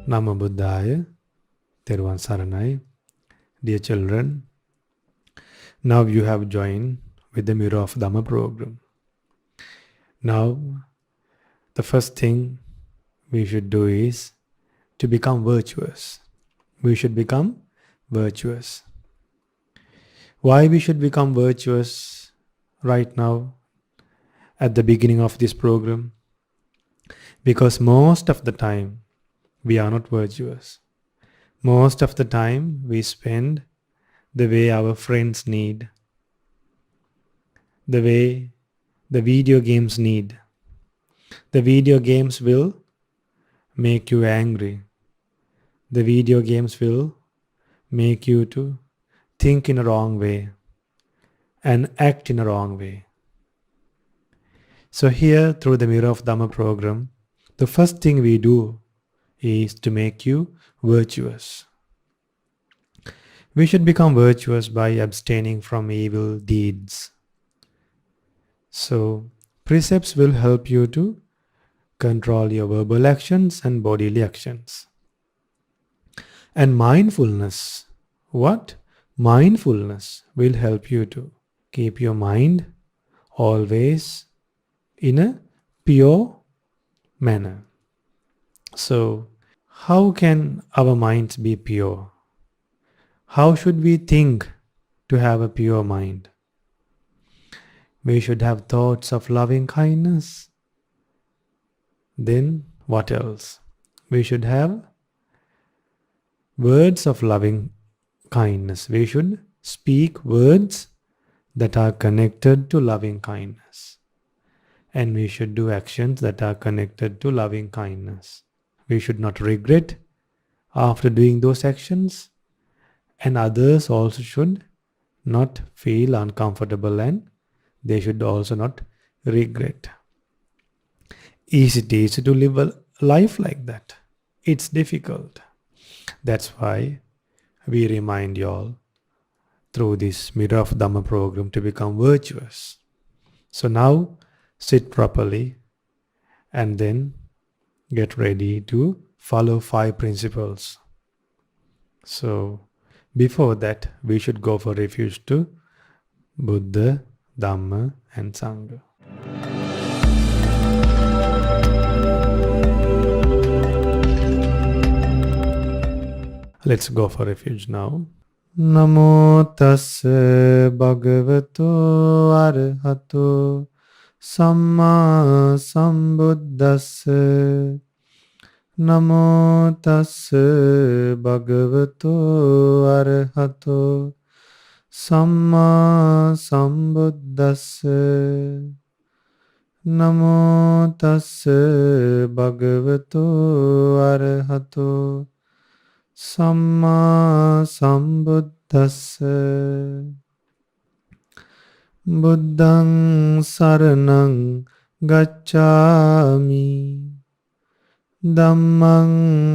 Namo Buddhaya, Theravada Saranai. Dear children, now you have joined with the Mirror of Dhamma program. Now, the first thing we should do is to become virtuous. We should become virtuous. Why we should become virtuous right now at the beginning of this program? Because most of the time we are not virtuous. Most of the time we spend the way our friends need, the way the video games need. The video games will make you angry. The video games will make you to think in a wrong way and act in a wrong way. So here, through the Mirror of Dhamma program, the first thing we do is to make you virtuous. We should become virtuous by abstaining from evil deeds. So, precepts will help you to control your verbal actions and bodily actions. And mindfulness, what? Mindfulness will help you to keep your mind always in a pure manner. So, how can our minds be pure? How should we think to have a pure mind? We should have thoughts of loving kindness. Then what else? We should have words of loving kindness. We should speak words that are connected to loving kindness. And we should do actions that are connected to loving kindness. We should not regret after doing those actions. And others also should not feel uncomfortable and they should also not regret. Is it easy to live a life like that? It's difficult. That's why we remind you all through this Mirror of Dhamma program to become virtuous. So now sit properly and then get ready to follow 5 principles. So before that, we should go for refuge to Buddha, Dhamma and Sangha. Let's go for refuge now. Namo tassa bhagavato arahato samma sambuddhassa. Namo tassa bhagavato arahato samma sambuddhassa. Namo tassa bhagavato arahato samma sambuddhassa. Buddhaṃ saraṇaṃ gacchāmi. Dhammaṃ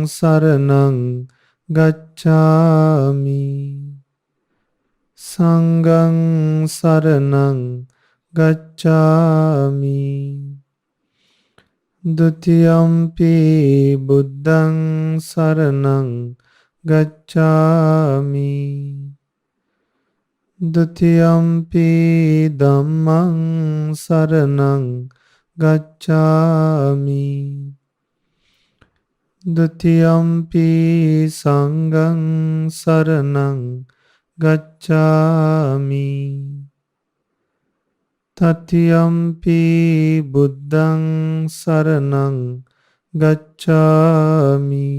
saraṇaṃ gacchāmi. Sanghaṃ saraṇaṃ gacchāmi. Dutiyampi buddhaṃ saraṇaṃ gacchāmi. Dutiyampi dhammaṃ saraṇaṃ gacchāmi. Dutiyampi sanghaṃ saraṇaṃ gacchāmi. Tatiyampi buddhaṃ saraṇaṃ gacchāmi.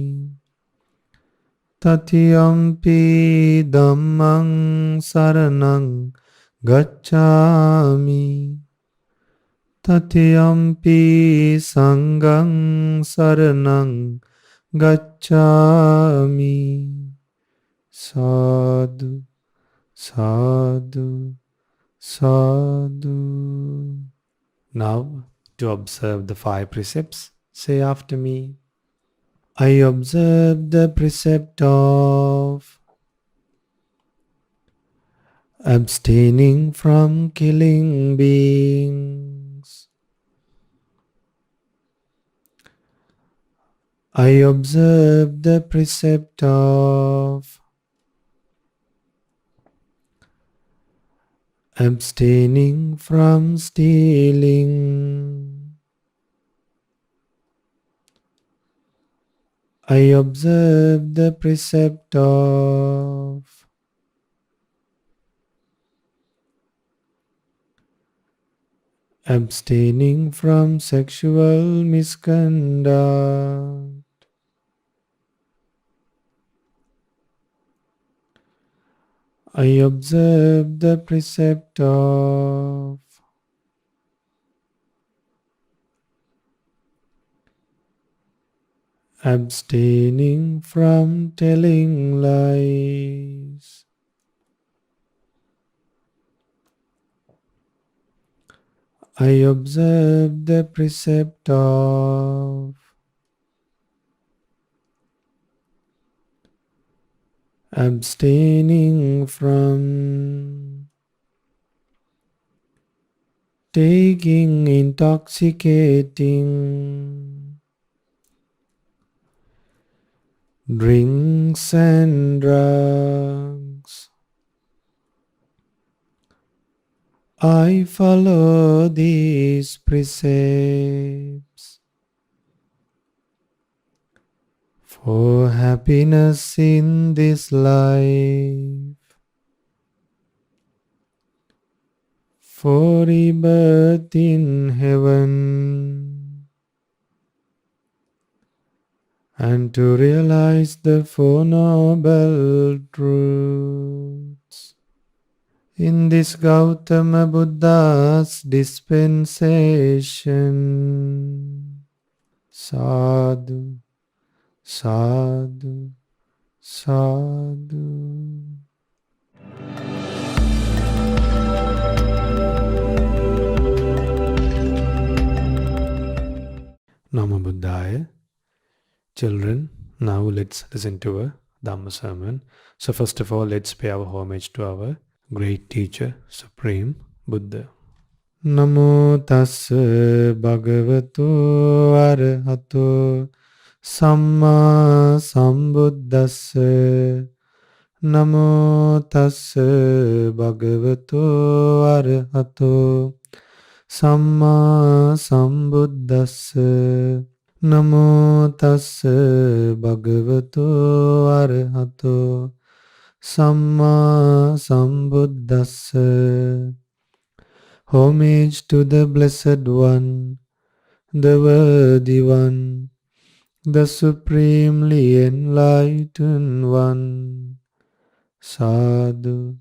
Tatiyampi dhammaṃ saraṇaṃ gacchāmi. Tatiyampi sanghaṃ saraṇaṃ gacchāmi. Sadhu, sadhu, sadhu. Now, to observe the 5 precepts, say after me. I observe the precept of abstaining from killing beings. I observe the precept of abstaining from stealing. I observe the precept of abstaining from sexual misconduct. I observe the precept of abstaining from telling lies. I observe the precept of abstaining from taking intoxicating drinks and drugs. I follow these precepts for happiness in this life, for rebirth in heaven, and to realize the Four Noble Truths. In this Gotama Buddha's dispensation, sadhu, sadhu, sadhu. Namo Buddhaya. Children, now let's listen to a Dhamma Sermon. So first of all, let's pay our homage to our great teacher, Supreme Buddha. Namo tassa bhagavato arahato samma sambuddhassa. Namo tassa bhagavato arahato samma sambuddhassa. Namo tassa bhagavato arahato samma sambuddhassa. Homage to the Blessed One, the Worthy One, the Supremely Enlightened One. Sadhu,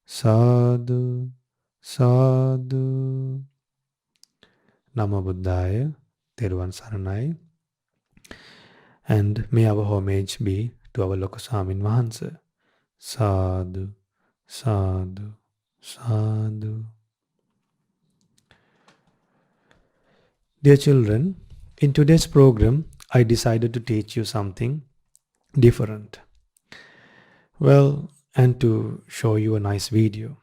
sadhu, sadhu. Namo Buddhaya, Theruvan Saranai. And may our homage be to our Lokasamin Vahansa. Sadhu, sadhu, sadhu. Dear children, in today's program, I decided to teach you something different. Well, and to show you a nice video.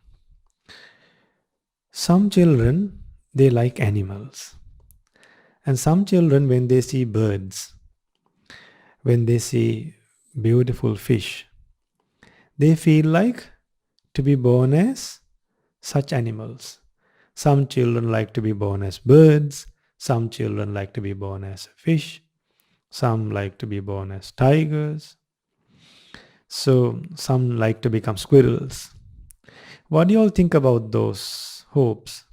Some children, they like animals. And some children, when they see birds, when they see beautiful fish, they feel like to be born as such animals. Some children like to be born as birds. Some children like to be born as fish. Some like to be born as tigers. So some like to become squirrels. What do you all think about those hopes?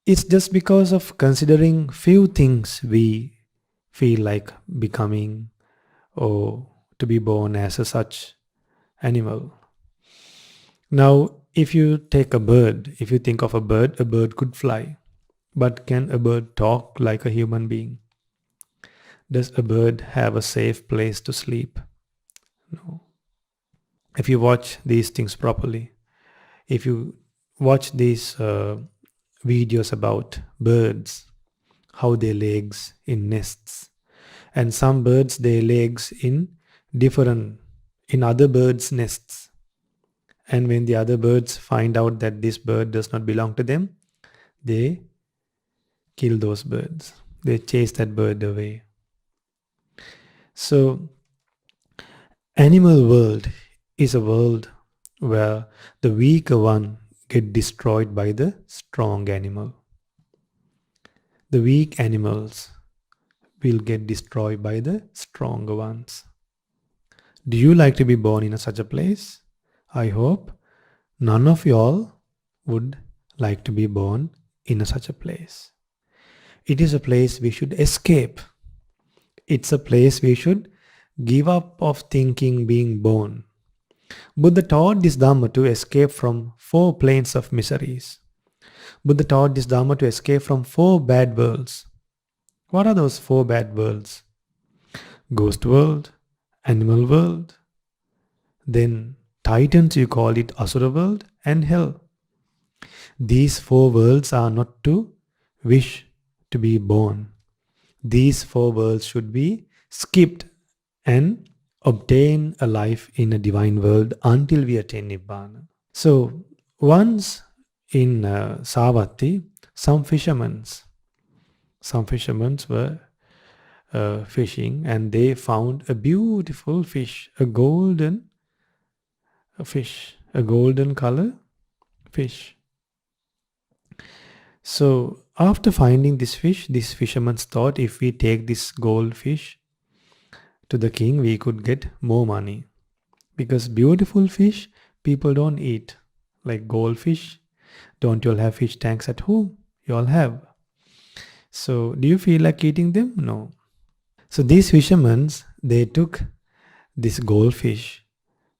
It's just because of considering few things we feel like becoming or to be born as a such animal. Now, if you take a bird, if you think of a bird could fly. But can a bird talk like a human being? Does a bird have a safe place to sleep? No. If you watch these things properly, if you watch these videos about birds, how they lay eggs in nests, and some birds they lay eggs in other birds' nests. And when the other birds find out that this bird does not belong to them, they kill those birds. They chase that bird away. So, animal world is a world where the weaker one get destroyed by the strong animal. The weak animals will get destroyed by the stronger ones. Do you like to be born in such a place? I hope none of y'all would like to be born in such a place. It is a place we should escape. It's a place we should give up of thinking being born. Buddha taught this Dhamma to escape from 4 planes of miseries. Buddha taught this Dhamma to escape from 4 bad worlds. What are those 4 bad worlds? Ghost world, animal world, then Titans, you call it Asura world, and hell. These 4 worlds are not to wish to be born. These 4 worlds should be skipped and obtain a life in a divine world until we attain Nibbana. So once in Savatthi, some fishermen were fishing, and they found a beautiful fish, a golden color fish. So after finding this fish, these fishermen thought, if we take this goldfish to the king, we could get more money. Because beautiful fish, people don't eat. Like goldfish, don't you all have fish tanks at home? You all have. So do you feel like eating them? No. So these fishermen, they took this goldfish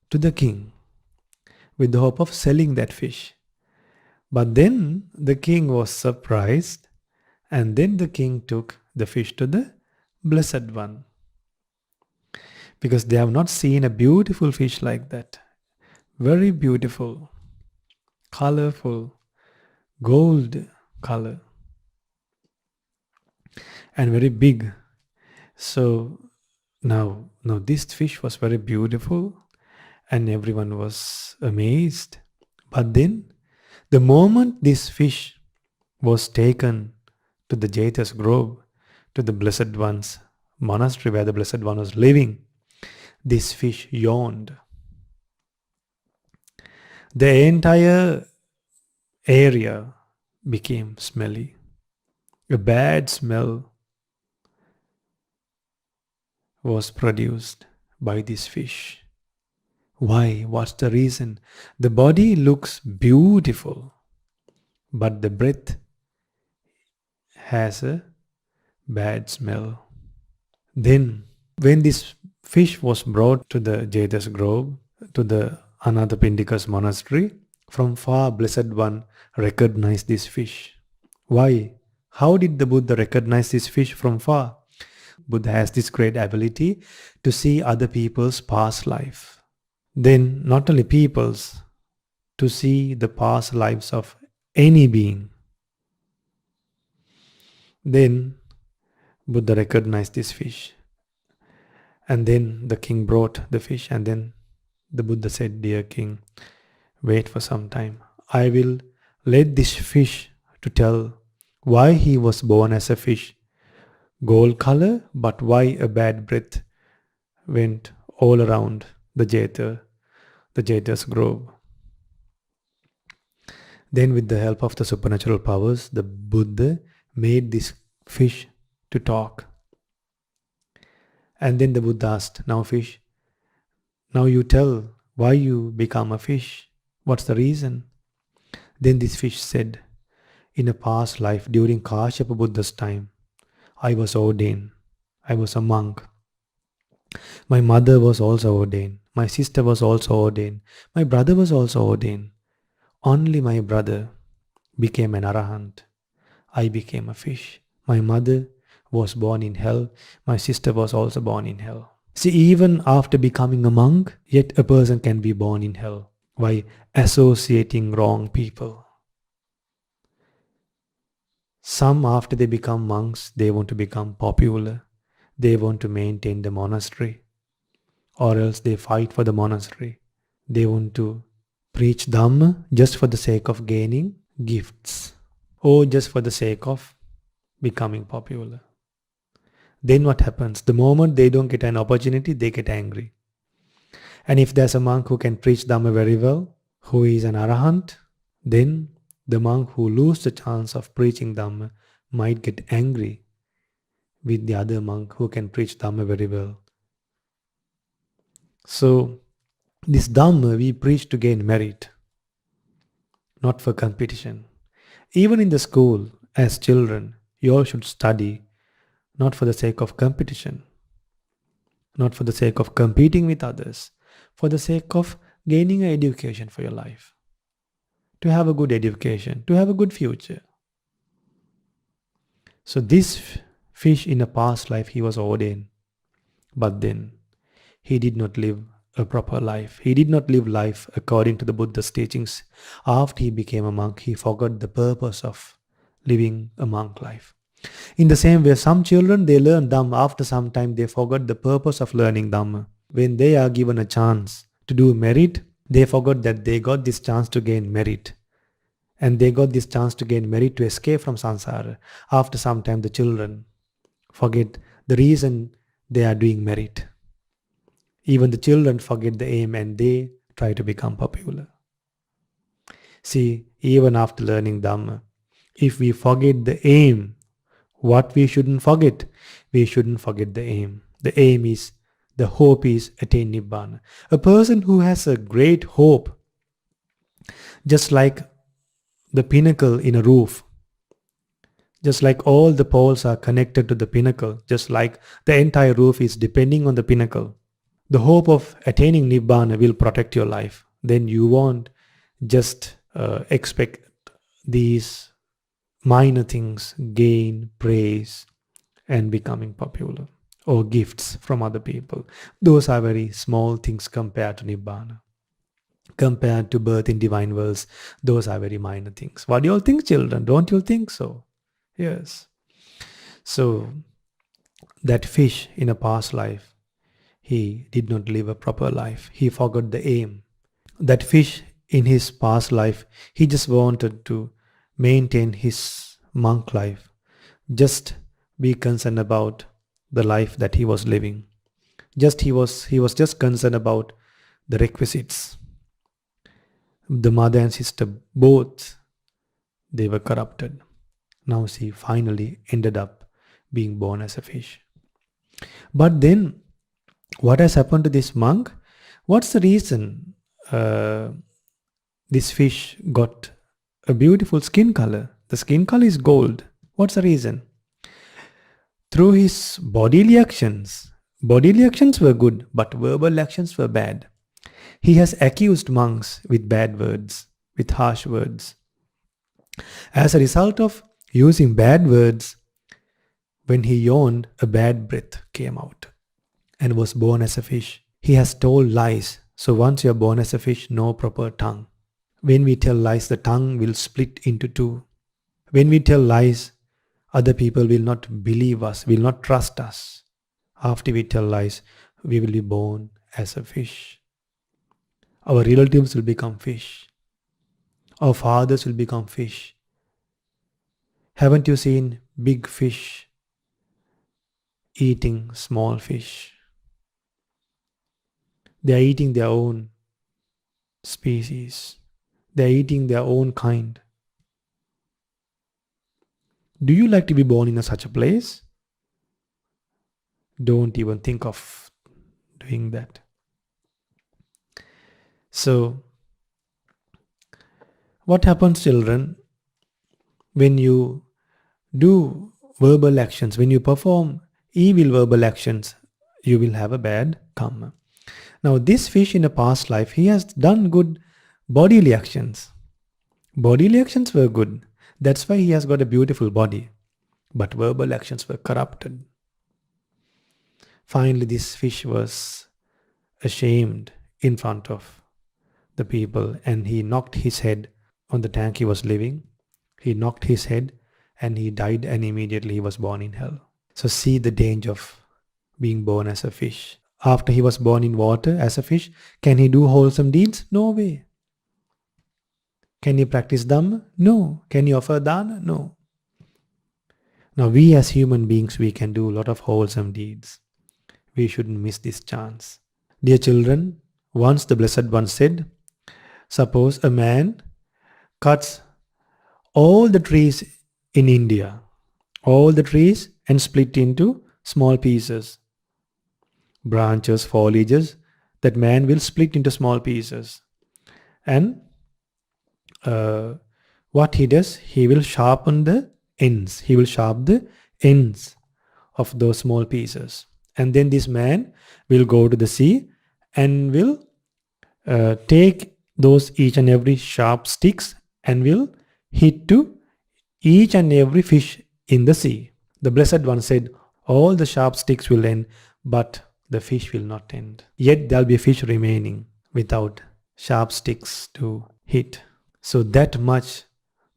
to the king with the hope of selling that fish. But then the king was surprised, and then the king took the fish to the Blessed One. Because they have not seen a beautiful fish like that. Very beautiful, colorful, gold color, and very big. So now this fish was very beautiful, and everyone was amazed. But then, the moment this fish was taken to the Jeta's grove, to the Blessed One's monastery where the Blessed One was living, this fish yawned. The entire area became smelly. A bad smell was produced by this fish. Why? What's the reason? The body looks beautiful, but the breath has a bad smell. Then, when this fish was brought to the Jeta's grove, to the Anathapindika's monastery, from far Blessed One recognized this fish. Why? How did the Buddha recognize this fish from far? Buddha has this great ability to see other people's past life. Then not only people's, to see the past lives of any being. Then Buddha recognized this fish. And then the king brought the fish, and then the Buddha said, "Dear king, wait for some time. I will let this fish to tell why he was born as a fish, gold color, but why a bad breath went all around the Jeta's grove." Then with the help of the supernatural powers, the Buddha made this fish to talk. And then the Buddha asked, "Now fish, now you tell why you become a fish. What's the reason?" Then this fish said, "In a past life, during Kassapa Buddha's time, I was ordained. I was a monk. My mother was also ordained. My sister was also ordained. My brother was also ordained. Only my brother became an arahant. I became a fish. My mother was born in hell. My sister was also born in hell." See, even after becoming a monk, yet a person can be born in hell by associating wrong people. Some, after they become monks, they want to become popular. They want to maintain the monastery. Or else they fight for the monastery. They want to preach Dhamma just for the sake of gaining gifts, or just for the sake of becoming popular. Then what happens? The moment they don't get an opportunity, they get angry. And if there's a monk who can preach Dhamma very well, who is an arahant, then the monk who loses the chance of preaching Dhamma might get angry with the other monk who can preach Dhamma very well. So, this Dhamma we preach to gain merit, not for competition. Even in the school, as children, you all should study not for the sake of competition, not for the sake of competing with others, for the sake of gaining an education for your life, to have a good education, to have a good future. So this fish in a past life, he was ordained, but then he did not live a proper life. He did not live life according to the Buddha's teachings. After he became a monk, he forgot the purpose of living a monk life. In the same way, some children, they learn Dhamma. After some time, they forgot the purpose of learning Dhamma. When they are given a chance to do merit, they forgot that they got this chance to gain merit. And they got this chance to gain merit to escape from samsara. After some time, the children forget the reason they are doing merit. Even the children forget the aim and they try to become popular. See, even after learning Dhamma, if we forget the aim, what we shouldn't forget? We shouldn't forget the aim. The aim is, the hope is attain Nibbana. A person who has a great hope, just like the pinnacle in a roof, just like all the poles are connected to the pinnacle, just like the entire roof is depending on the pinnacle, the hope of attaining Nibbana will protect your life. Then you won't just expect these minor things, gain, praise, and becoming popular, or gifts from other people. Those are very small things compared to Nibbana. Compared to birth in divine worlds, those are very minor things. What do you all think, children? Don't you think so? Yes. So, that fish in a past life, he did not live a proper life. He forgot the aim. That fish in his past life, he just wanted to maintain his monk life. Just be concerned about the life that he was living. He was just concerned about the requisites. The mother and sister, both, they were corrupted. Now she finally ended up being born as a fish. But then, what has happened to this monk? What's the reason this fish got a beautiful skin color? The skin color is gold. What's the reason? Through his bodily actions were good, but verbal actions were bad. He has accused monks with bad words, with harsh words. As a result of using bad words, when he yawned, a bad breath came out and was born as a fish. He has told lies. So once you are born as a fish, no proper tongue. When we tell lies, the tongue will split into two. When we tell lies, other people will not believe us, will not trust us. After we tell lies, we will be born as a fish. Our relatives will become fish. Our fathers will become fish. Haven't you seen big fish eating small fish? They are eating their own species. They are eating their own kind. Do you like to be born in such a place? Don't even think of doing that. So, what happens, children, when you do verbal actions, when you perform evil verbal actions, you will have a bad karma. Now, this fish in a past life, he has done good bodily actions. Bodily actions were good. That's why he has got a beautiful body. But verbal actions were corrupted. Finally, this fish was ashamed in front of the people and he knocked his head on the tank he was living. He knocked his head and he died and immediately he was born in hell. So see the danger of being born as a fish. After he was born in water as a fish, can he do wholesome deeds? No way. Can he practice Dhamma? No. Can he offer Dana? No. Now we as human beings, we can do a lot of wholesome deeds. We shouldn't miss this chance. Dear children, once the Blessed One said, suppose a man cuts all the trees in India, all the trees, and split into small pieces, branches, foliages, that man will split into small pieces. And what he does, he will sharpen the ends. He will sharp the ends of those small pieces. And then this man will go to the sea and will take those each and every sharp sticks and will hit to each and every fish in the sea. The Blessed One said, all the sharp sticks will end, but the fish will not end. Yet there will be a fish remaining without sharp sticks to hit. So that much,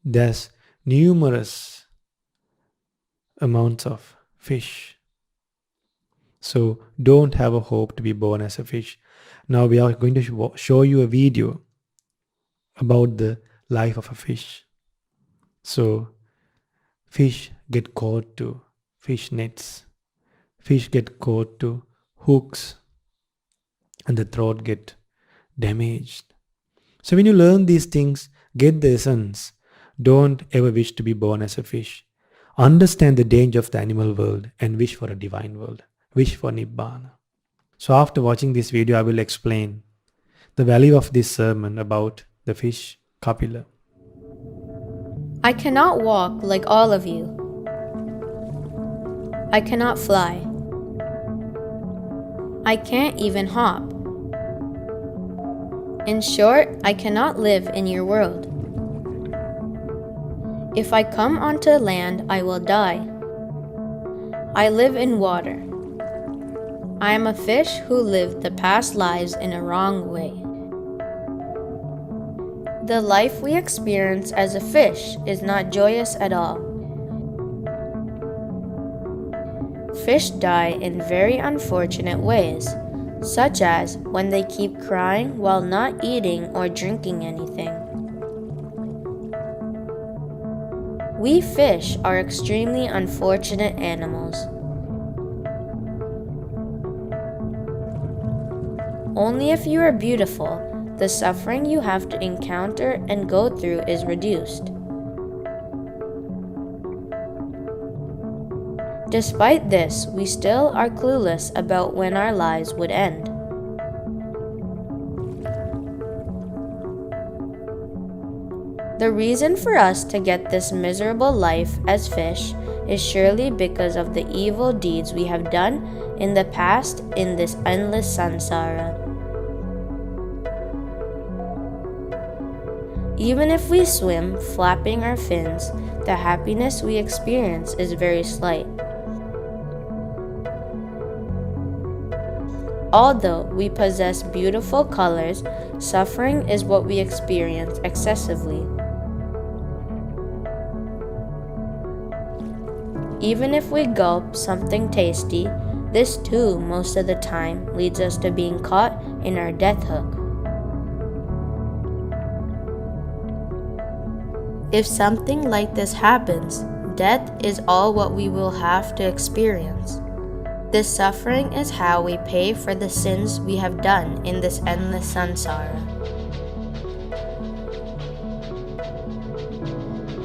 there's numerous amounts of fish. So don't have a hope to be born as a fish. Now we are going to show you a video about the life of a fish. So fish get caught to fish nets. Fish get caught to hooks and the throat get damaged. So when you learn these things, get the essence. Don't ever wish to be born as a fish. Understand the danger of the animal world and wish for a divine world. Wish for Nibbana. So after watching this video, I will explain the value of this sermon about the fish Kapila. I cannot walk like all of you. I cannot fly. I can't even hop. In short, I cannot live in your world. If I come onto land, I will die. I live in water. I am a fish who lived the past lives in a wrong way. The life we experience as a fish is not joyous at all. Fish die in very unfortunate ways, such as when they keep crying while not eating or drinking anything. We fish are extremely unfortunate animals. Only if you are beautiful, the suffering you have to encounter and go through is reduced. Despite this, we still are clueless about when our lives would end. The reason for us to get this miserable life as fish is surely because of the evil deeds we have done in the past in this endless samsara. Even if we swim, flapping our fins, the happiness we experience is very slight. Although we possess beautiful colors, suffering is what we experience excessively. Even if we gulp something tasty, this too most of the time leads us to being caught in our death hook. If something like this happens, death is all what we will have to experience. This suffering is how we pay for the sins we have done in this endless samsara.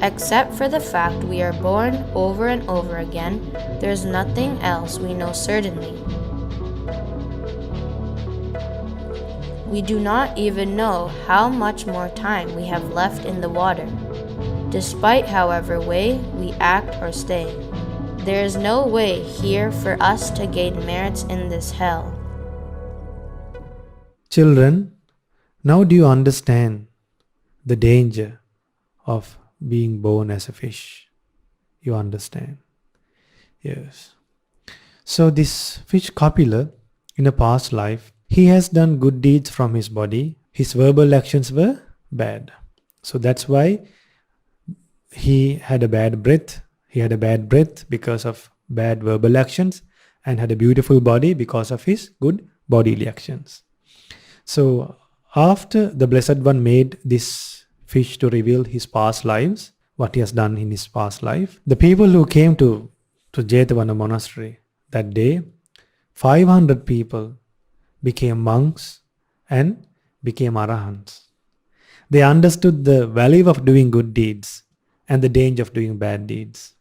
Except for the fact we are born over and over again, there is nothing else we know certainly. We do not even know how much more time we have left in the water, despite however way we act or stay. There is no way here for us to gain merits in this hell. Children, now do you understand the danger of being born as a fish? You understand? Yes. So this fish Kapila, in a past life, he has done good deeds from his body. His verbal actions were bad. So that's why he had a bad breath. He had a bad breath because of bad verbal actions and had a beautiful body because of his good bodily actions. So after the Blessed One made this fish to reveal his past lives, what he has done in his past life. The people who came to Jetavana monastery that day, 500 people became monks and became arahants. They understood the value of doing good deeds and the danger of doing bad deeds.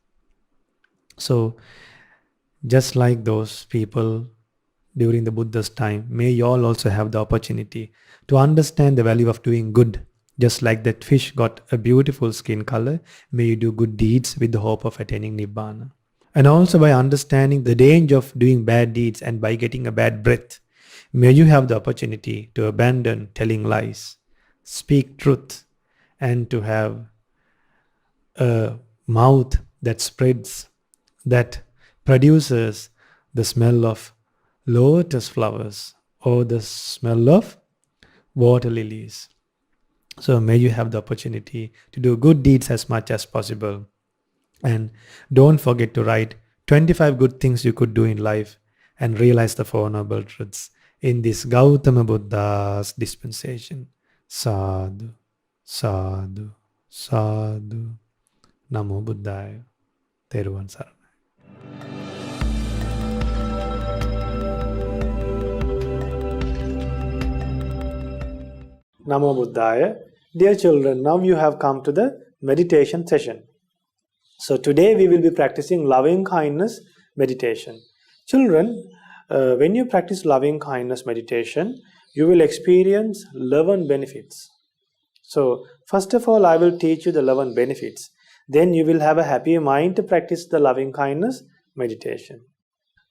So, just like those people during the Buddha's time, may you all also have the opportunity to understand the value of doing good. Just like that fish got a beautiful skin color, may you do good deeds with the hope of attaining Nibbana. And also by understanding the danger of doing bad deeds and by getting a bad breath, may you have the opportunity to abandon telling lies, speak truth, and to have a mouth that spreads, that produces the smell of lotus flowers or the smell of water lilies. So may you have the opportunity to do good deeds as much as possible. And don't forget to write 25 good things you could do in life and realize the Four Noble Truths in this Gautama Buddha's dispensation. Sadhu, sadhu, sadhu. Namo Buddhaya. Theravada Saranai. Namo Buddhaya. Dear children, now you have come to the meditation session. So today we will be practicing loving kindness meditation. Children, when you practice loving kindness meditation, you will experience 11 benefits. So first of all, I will teach you the 11 benefits. Then you will have a happy mind to practice the loving kindness meditation.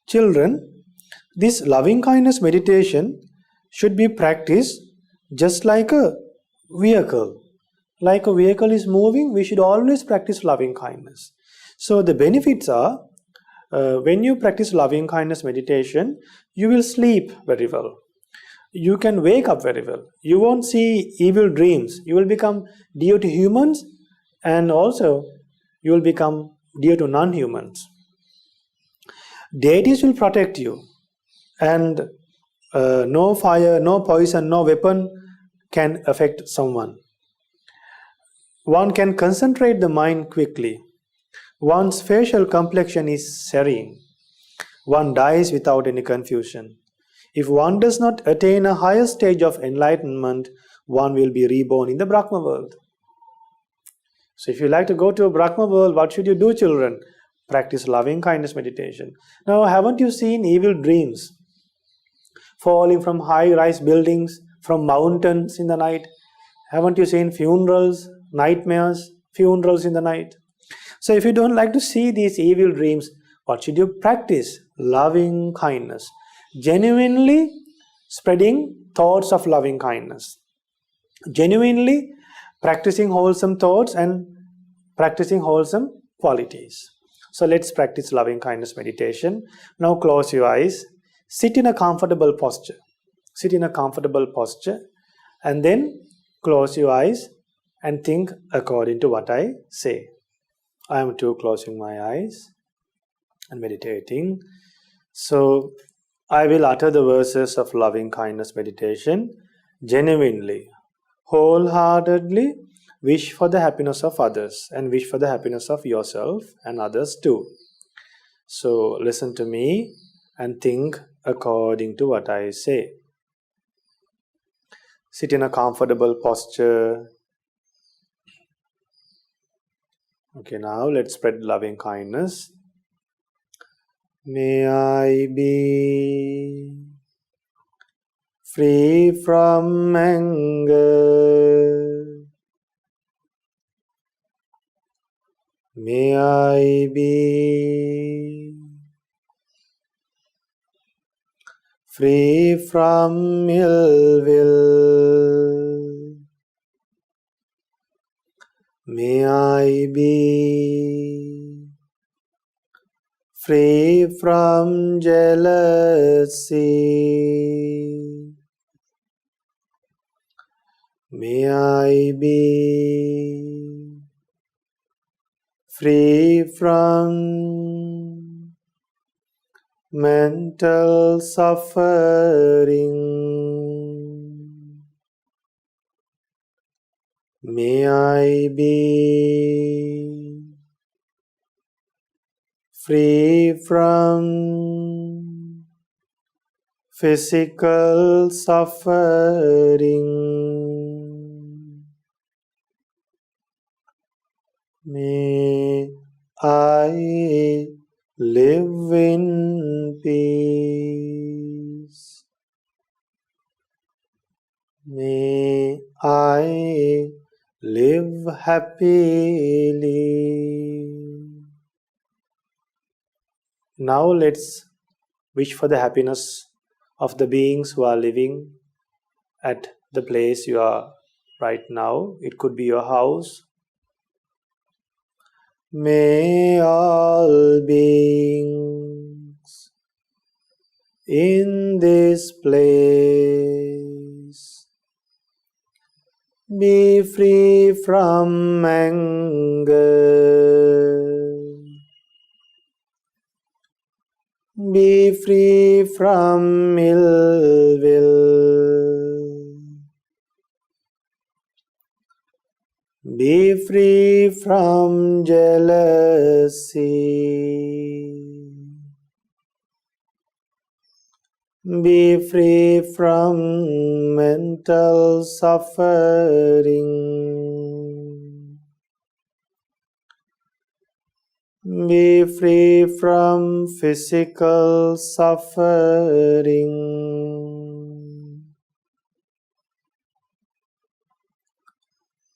Children, this loving kindness meditation should be practiced just like a vehicle. Like a vehicle is moving, we should always practice loving kindness. So the benefits are, when you practice loving kindness meditation, you will sleep very well. You can wake up very well. You won't see evil dreams. You will become dear to humans, and also you will become dear to non-humans. Deities will protect you, and no fire, no poison, no weapon can affect someone. One can concentrate the mind quickly. One's facial complexion is serene. One dies without any confusion. If one does not attain a higher stage of enlightenment, one will be reborn in the Brahma world. So if you like to go to a Brahma world, what should you do, children? Practice loving kindness meditation. Now, haven't you seen evil dreams? Falling from high-rise buildings, from mountains in the night? Haven't you seen funerals, nightmares, funerals in the night? So if you don't like to see these evil dreams, what should you practice? Loving kindness. Genuinely spreading thoughts of loving kindness. Genuinely practicing wholesome thoughts and practicing wholesome qualities. So let's practice loving kindness meditation. Now close your eyes. Sit in a comfortable posture. Sit in a comfortable posture and then close your eyes and think according to what I say. I am too closing my eyes and meditating. So I will utter the verses of loving kindness meditation genuinely, wholeheartedly. Wish for the happiness of others and wish for the happiness of yourself and others too. So listen to me and think according to what I say. Sit in a comfortable posture. Okay, now let's spread loving kindness. May I be free from anger. May I be free from ill will. May I be free from jealousy. May I be free from mental suffering. May I be free from physical suffering. May I live in peace. May I live happily. Now let's wish for the happiness of the beings who are living at the place you are right now. It could be your house. May all beings in this place be free from anger, be free from ill will, be free from jealousy, be free from mental suffering, be free from physical suffering.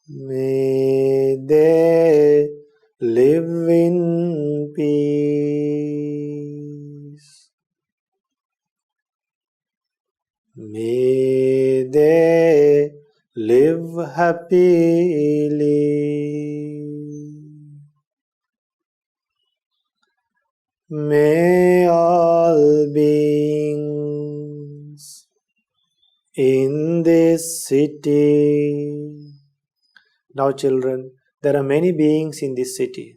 May they live in peace. May they live happily. May all beings in this city. Now children, there are many beings in this city.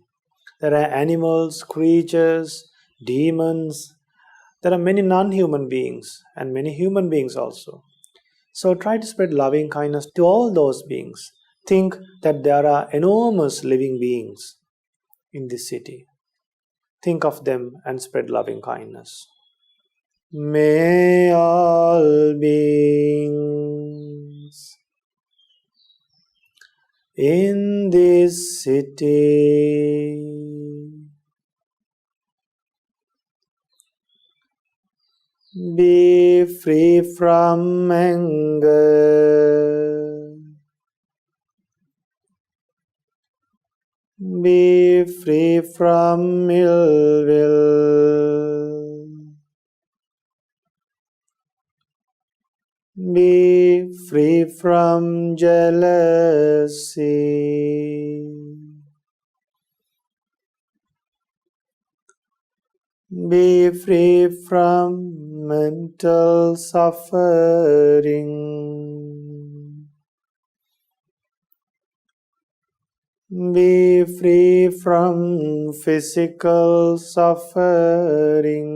There are animals, creatures, demons. There are many non-human beings and many human beings also. So try to spread loving kindness to all those beings. Think that there are enormous living beings in this city. Think of them and spread loving kindness. May all beings in this city be free from anger, be free from ill will, be free from jealousy, be free from mental suffering, be free from physical suffering.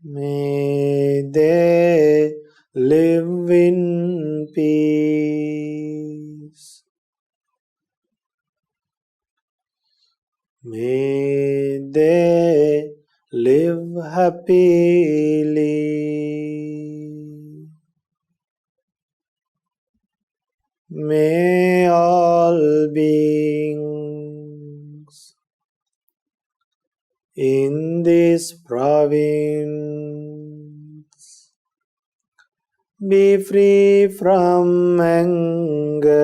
May they live in peace. May they live happily. May all beings in this province be free from anger,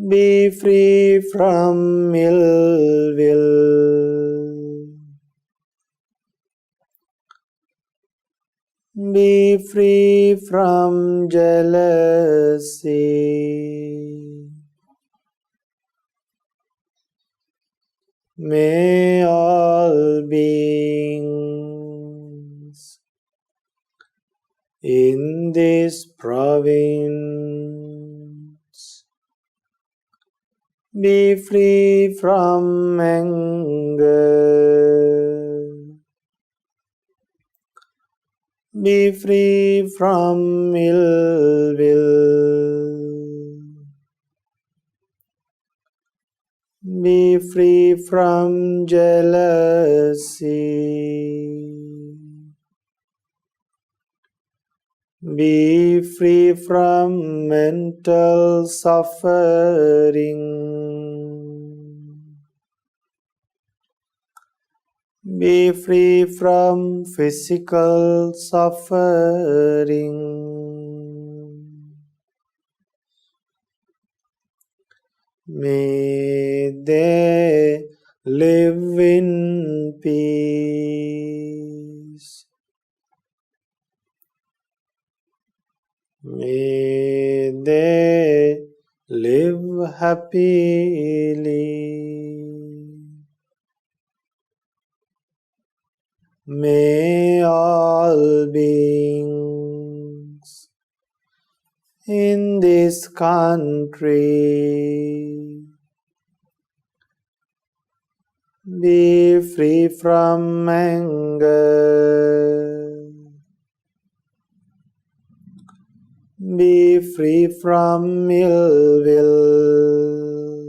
be free from ill will, be free from jealousy. May all beings in this province be free from anger, Be free from ill will. Be free from jealousy. Be free from mental suffering. Be free from physical suffering. May they live in peace. May they live happily. May all beings in this country be free from anger. Be free from ill will.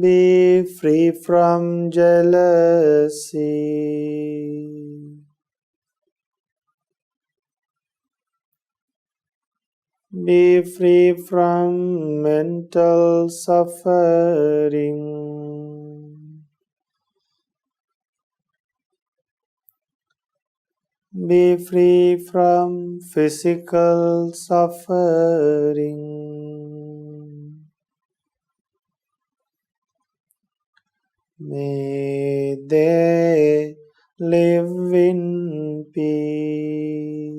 Be free from jealousy. Be free from mental suffering. Be free from physical suffering. May they live in peace.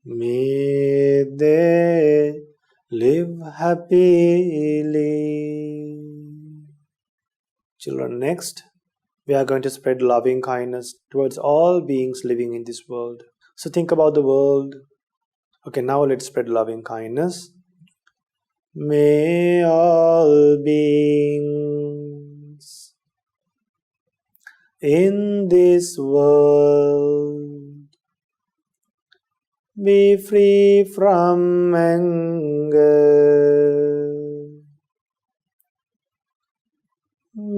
May they live happily. Children, next, we are going to spread loving kindness towards all beings living in this world. So think about the world. Okay, now let's spread loving kindness. May all beings in this world be free from anger.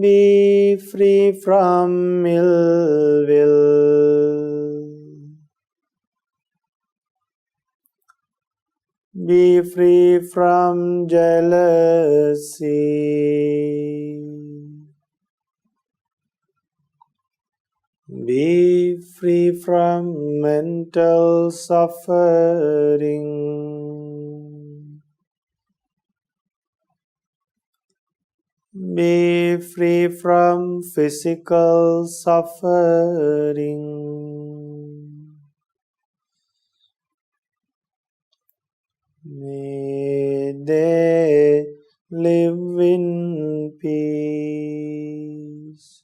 Be free from ill will. Be free from jealousy. Be free from mental suffering. Be free from physical suffering. May they live in peace.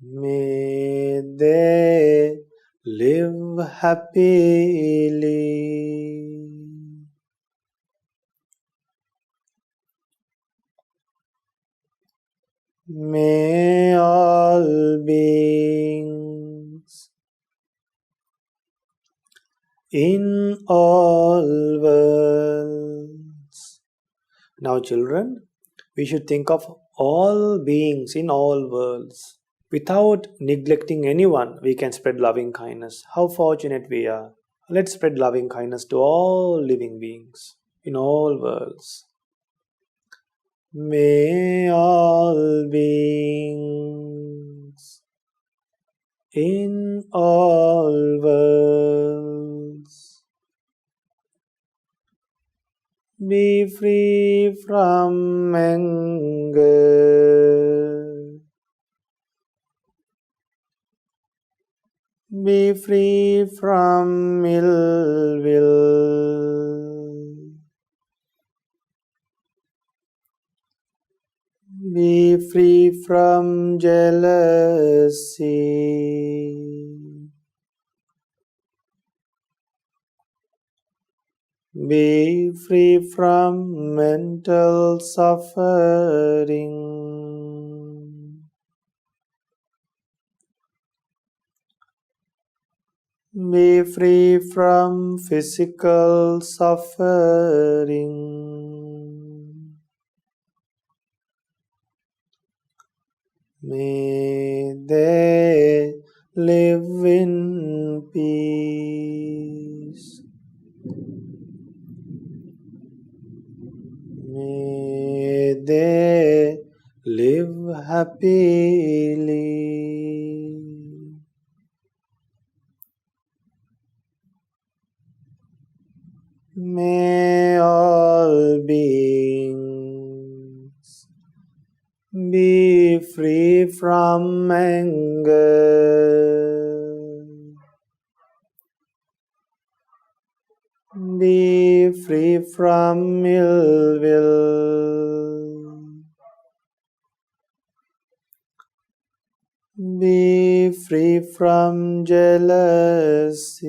May they live happily. May all beings in all worlds. Now, children, we should think of all beings in all worlds. Without neglecting anyone, we can spread loving kindness. How fortunate we are. Let's spread loving kindness to all living beings in all worlds. May all beings in all worlds be free from anger. Be free from ill will. Be free from jealousy. Be free from mental suffering. Be free from physical suffering. May they live in peace. May they live happily. May all beings be free from anger. Be free from ill will. Be free from jealousy.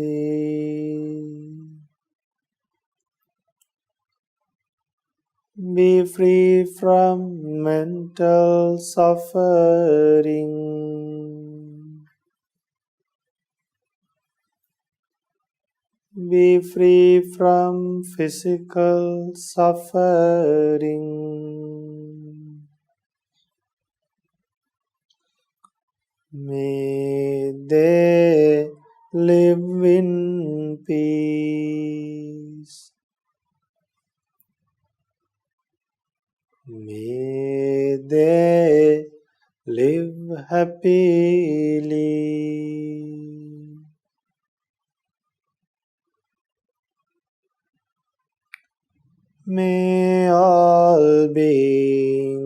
Be free from mental suffering. Be free from physical suffering. May they live in peace. May they live happily. May all beings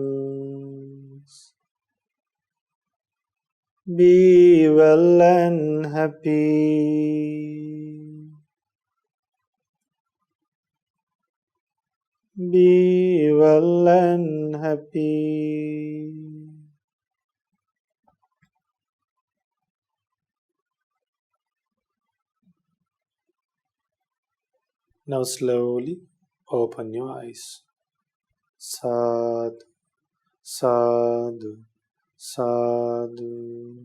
be well and happy. Be well and happy. Now slowly open your eyes. Sadhu, sadhu, sadhu.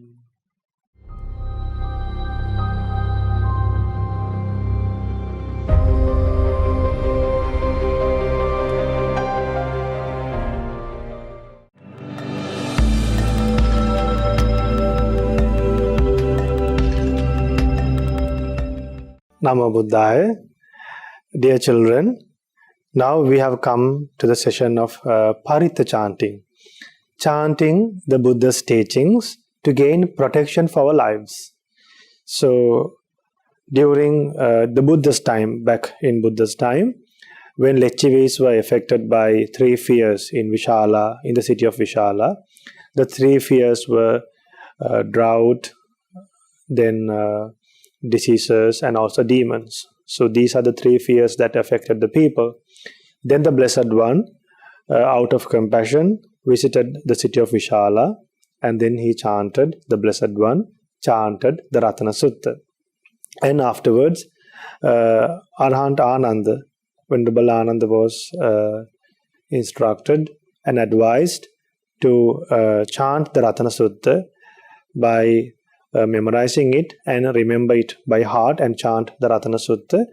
Namo Buddhaya. Dear children, now we have come to the session of Pirith chanting. Chanting the Buddha's teachings to gain protection for our lives. So, during the Buddha's time, back in Buddha's time, when Lechivis were affected by three fears in Vishala, in the city of Vishala, the three fears were drought, then diseases, and also demons. So these are the three fears that affected the people. Then the Blessed One, out of compassion, visited the city of Vishala, and then he chanted, the Blessed One chanted the Ratana Sutta. And afterwards, Arhant Ananda, Venerable Ananda was instructed and advised to chant the Ratana Sutta by memorizing it and remember it by heart and chant the Ratana Sutta.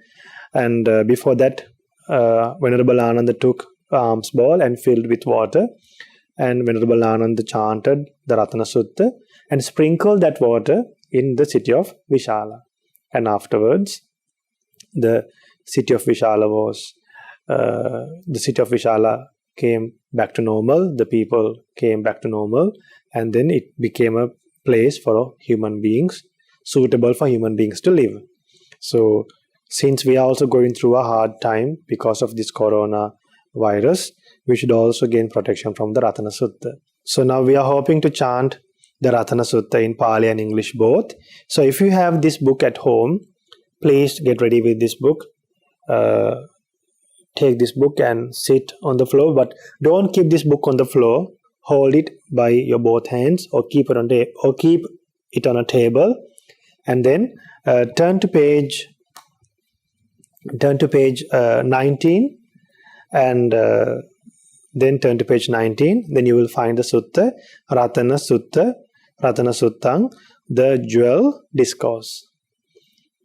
And before that, Venerable Ananda took alms bowl and filled with water, and Venerable Ananda chanted the Ratana Sutta and sprinkled that water in the city of Vishala. And afterwards, the city of Vishala came back to normal, the people came back to normal, and then it became a place for human beings, suitable for human beings to live. So, since we are also going through a hard time because of this corona virus, we should also gain protection from the Ratana Sutta. So now we are hoping to chant the Ratana Sutta in Pali and English both. So if you have this book at home, please get ready with this book. Take this book and sit on the floor, but don't keep this book on the floor. Hold it by your both hands, or keep it on a table, and then turn to page turn to page 19 and then turn to page 19. Then you will find the sutta, Ratana Suttang, the jewel discourse.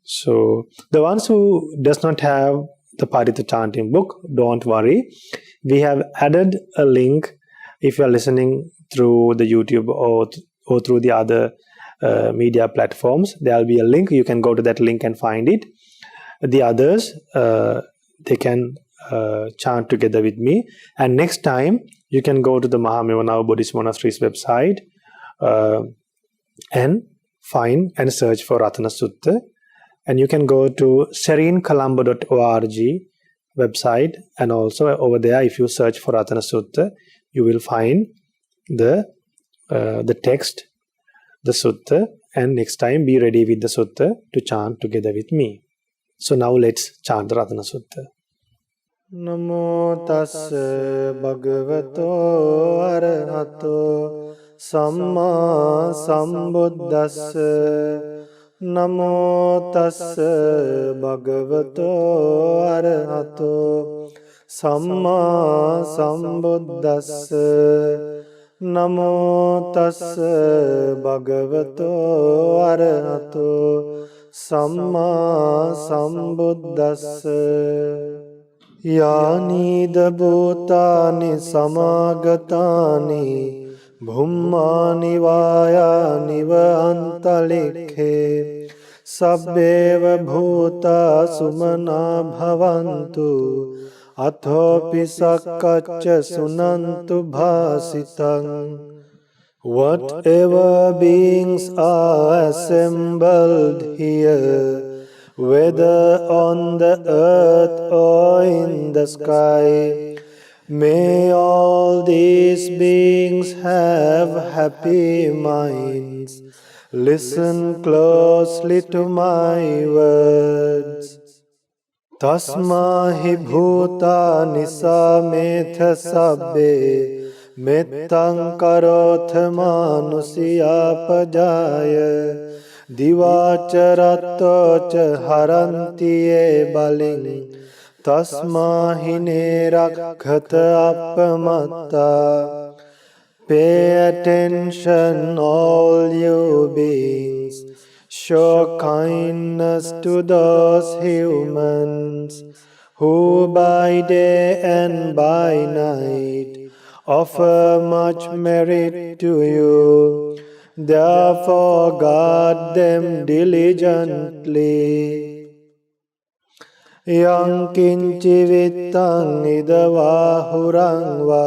So the ones who does not have the Pirith chanting book, don't worry. We have added a link. If you are listening through the YouTube or through the other media platforms, there will be a link. You can go to that link and find it. The others, they can chant together with me. And next time, you can go to the Mahamevanawa Buddhist Monastery's website and find and search for Ratana Sutta. And you can go to sereencolombo.org website, and also over there, if you search for Ratana Sutta, you will find the text, the sutta, and next time be ready with the sutta to chant together with me. So now let's chant the Ratana Sutta. Namo tassa bhagavato arahato samma sambuddhassa. Namo tassa bhagavato arahato samma sambuddhassa. Namo tassa bhagavato arahato samma sambuddhassa. Yanida bhutani samagatani Bhummani vayani va antalikhe Sabbeva bhuta sumana bhavantu Athopi sakkacca sunantu bhasitang. Whatever beings are assembled here, whether on the earth or in the sky, may all these beings have happy minds. Listen closely to my words. Tasma hi bhutani sametha sabbe mettang karotha manusiya pajaya divacaratta haranti e baling tasma hine rakhata appamatta. Pay attention, all you beings. Show kindness to those humans who by day and by night offer much merit to you. Therefore guard them diligently. Yang kinci vittang idavahurang va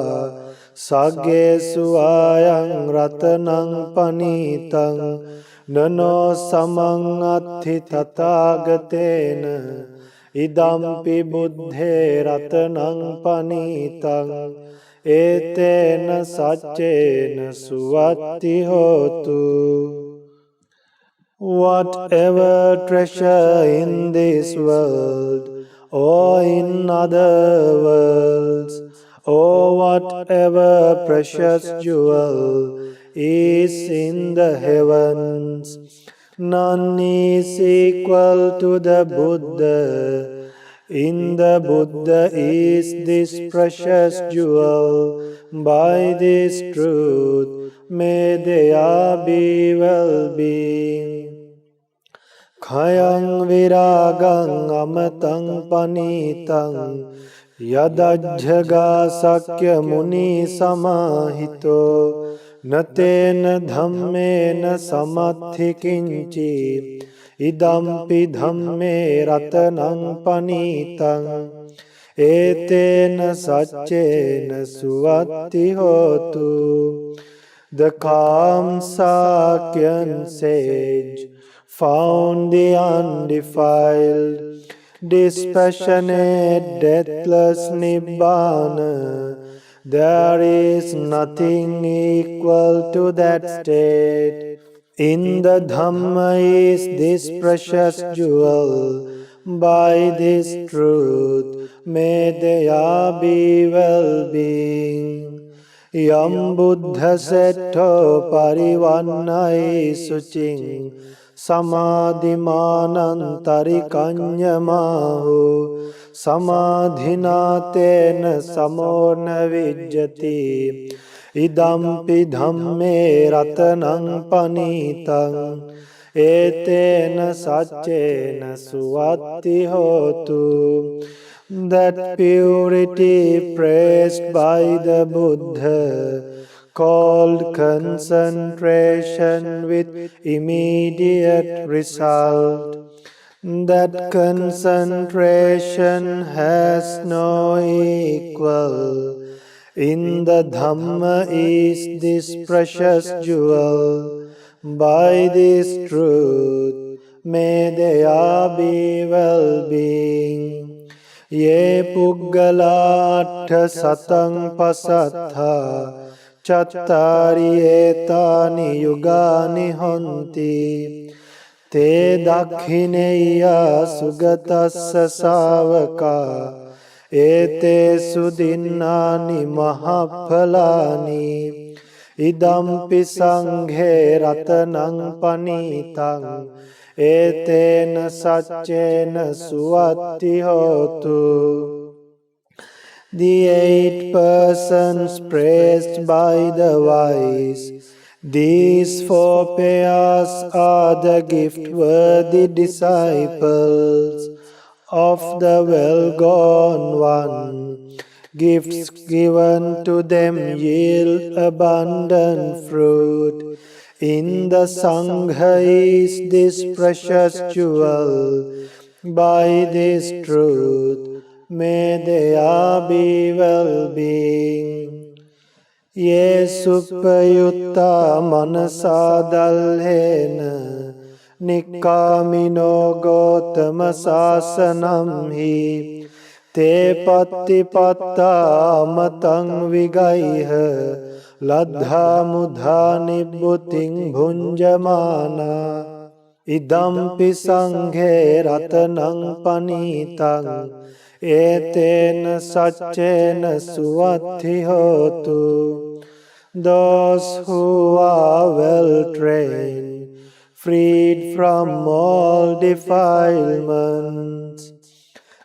saggesu ayang ratanang panitang nano samang athi tathagatena idampi buddhe ratanang panitang etena saccena suvatti hotu. Whatever treasure in this world or in other worlds, or whatever precious jewel is in the heavens, none is equal to the Buddha. In the Buddha is this precious jewel. By this truth, may there be well-being. Khayang viragang amatang panitang yadajjaga sakya muni samahito natena dhammena samathi kinchi idampi dhamme ratanang panitang etena saccena suvatti hotu. The calm Sakyan sage found the undefiled, dispassionate, deathless Nibbana. There is nothing equal to that state. In the Dhamma is this precious jewel. By this truth, may there be well-being. Yam Buddha setto parivannai sucing samadhimanantarikanyamaho samadhinatena samona vijjati idampi dhamme ratanang panitang etena saccena suwatti hotu. That purity praised by the Buddha, called concentration with immediate result. That concentration has no equal. In the Dhamma is this precious jewel. By this truth may there be well-being. Ye puggala atta satang pasattha chattari etani yugani honti te dakhineya sugatassa savaka ete sudinnani mahaphalani idampi sanghe ratanang panitang etena saccena suwatti hotu. The 8 persons praised by the wise, these 4 pairs are the gift-worthy disciples of the well-gone one. Gifts given to them yield abundant fruit. In the Sangha is this precious jewel. By this truth may there be well-being. Ye suppayutta manasa dalhena nikkamino Gotama sasanam hi te pattipatta amatang vigaiha ladha mudha nibbuting bhunjamana idampi sanghe ratanang panitang etena saccena suwatti hotu. Those who are well trained, freed from all defilements,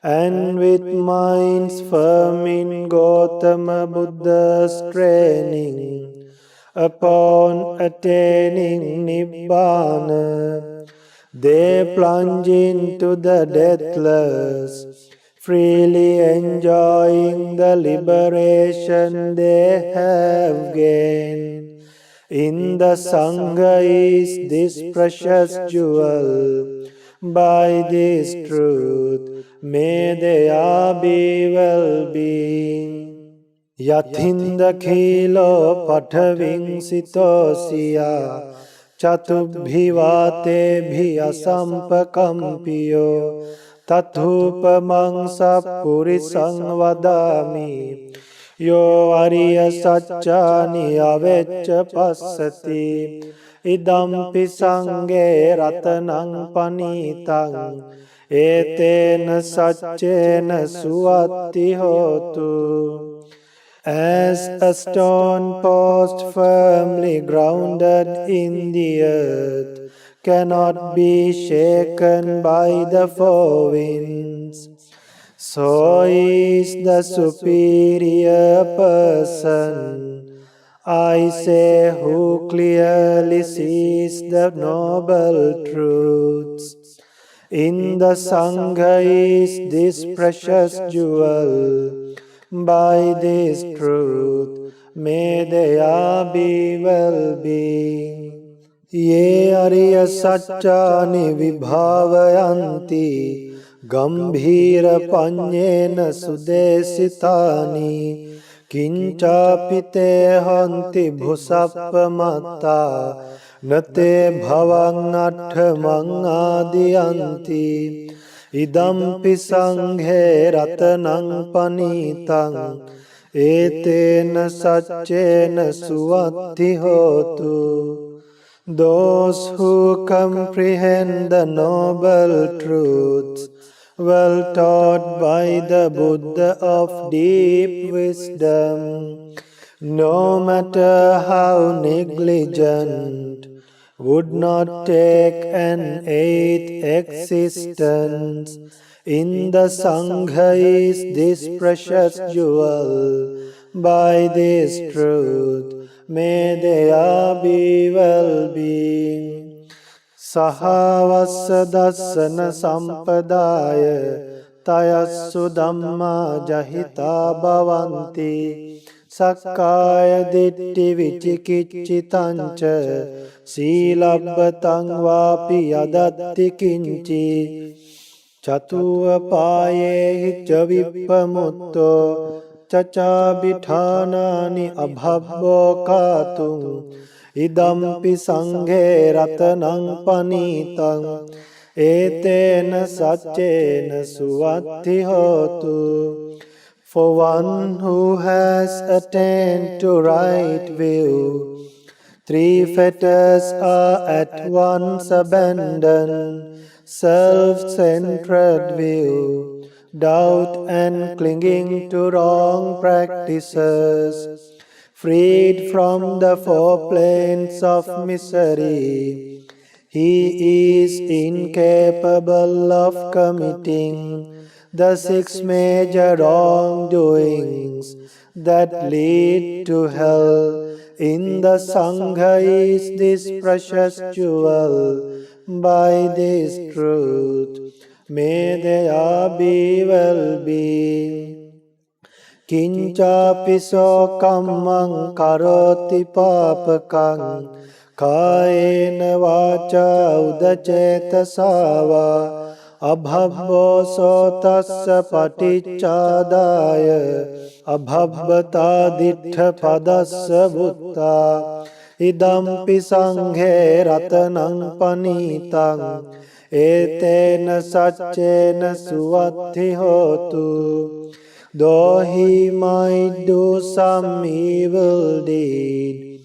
and with minds firm in Gotama Buddha's training, upon attaining Nibbana, they plunge into the deathless, freely enjoying the liberation they have gained. In the Sangha is this precious jewel. By this truth may there be well-being. Yathinda khilo pathaving sitosiya chatubhivate bhiyasampakampiyo tathupamang sappurisang vadami yo ariya saccani avecca passati idampi sanghe ratanang panitang etena saccena suwatti hotu. As a stone post firmly grounded in the earth cannot be shaken by the 4 winds, so is the superior person, I say, who clearly sees the noble truths. In the Sangha is this precious jewel. By this truth may there be well-being. Ye ariya saccani vibhavayanti gambhira panyena sudesitani kinchapite hanti bhusappamatta nate bhavang athamang adiyanti idampi sanghe ratanang panitang etena saccena suwatti hotu. Those who comprehend the noble truths, well taught by the Buddha of deep wisdom, no matter how negligent, would not take an eighth existence. In the Sangha is this precious jewel. By this truth, may there be well-being. Sahavassa dassana sampadaya tayassu dhamma jahita bhavanti. Sakkaya ditti vicikiccitanca sīlabbataṃ vāpi yadatti kiñci. Chatuva pāyehi ca vippamutto cacabithānāni abhabbo kātuṃ idampi saṅghē ratanaṃ panītaṃ etena saccena suvatti hotu. For one who has attained to right view, three fetters are at once abandoned: self-centered view, doubt and clinging to wrong practices, freed from the four planes of misery. He is incapable of committing the six major wrongdoings that lead to hell. In the Sangha is this precious jewel. By this truth, may there be well-being. Kincapiso kammaṃ karoti papakaṃ kāyena vācā udacetasa abhabbo sotassa paticcādāya abhabbatā diṭṭha padassa buddhā idampi saṅghē ratanaṃ panītaṃ etena saccena suvatti hotu. Though he might do some evil deed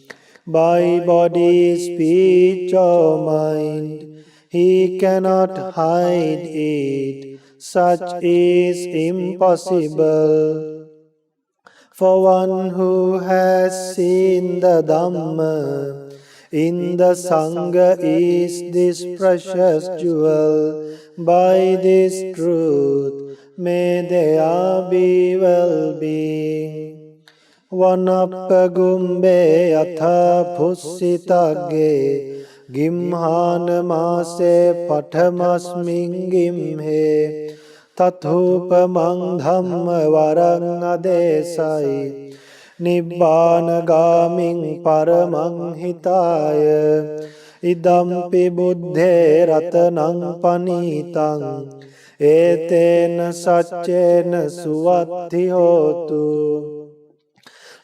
by body, speech or mind, he cannot hide it. Such is impossible. For one who has seen the Dhamma, in the Sangha is this precious jewel. By this truth, may there be well-being. Vanappa gumbe atha pussitagge gimhāna māse pathamasmiṃ gimhe tathupamaṃ dhamma varaṃ adesai nibbāna gāmiṃ paramaṃ hitāya idampi buddhe ratanaṃ panītaṃ etena saccena suvatti hotu.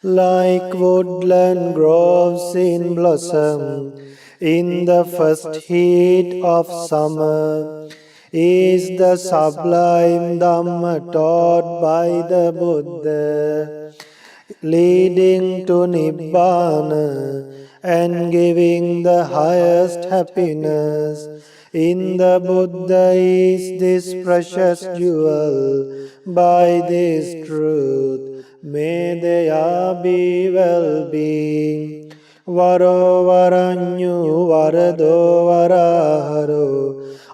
Like woodland groves in blossom in the first heat of summer is the sublime Dhamma taught by the Buddha, leading to Nibbana and giving the highest happiness. In the Buddha is this precious jewel. By this truth, may there be well-being. Varo varanyu varado varaharo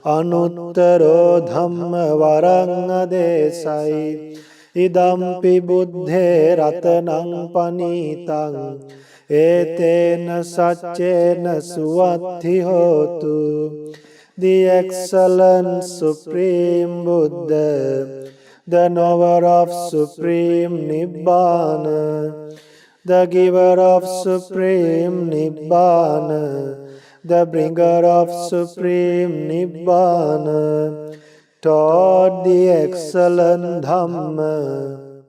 anuttaro dhamma varaṃ adesai idampi buddhe ratanaṃ panītaṃ etena saccena suvatti hotu. The excellent Supreme Buddha, the knower of Supreme Nibbana, the giver of Supreme Nibbana, the bringer of Supreme Nibbana, taught the excellent Dhamma.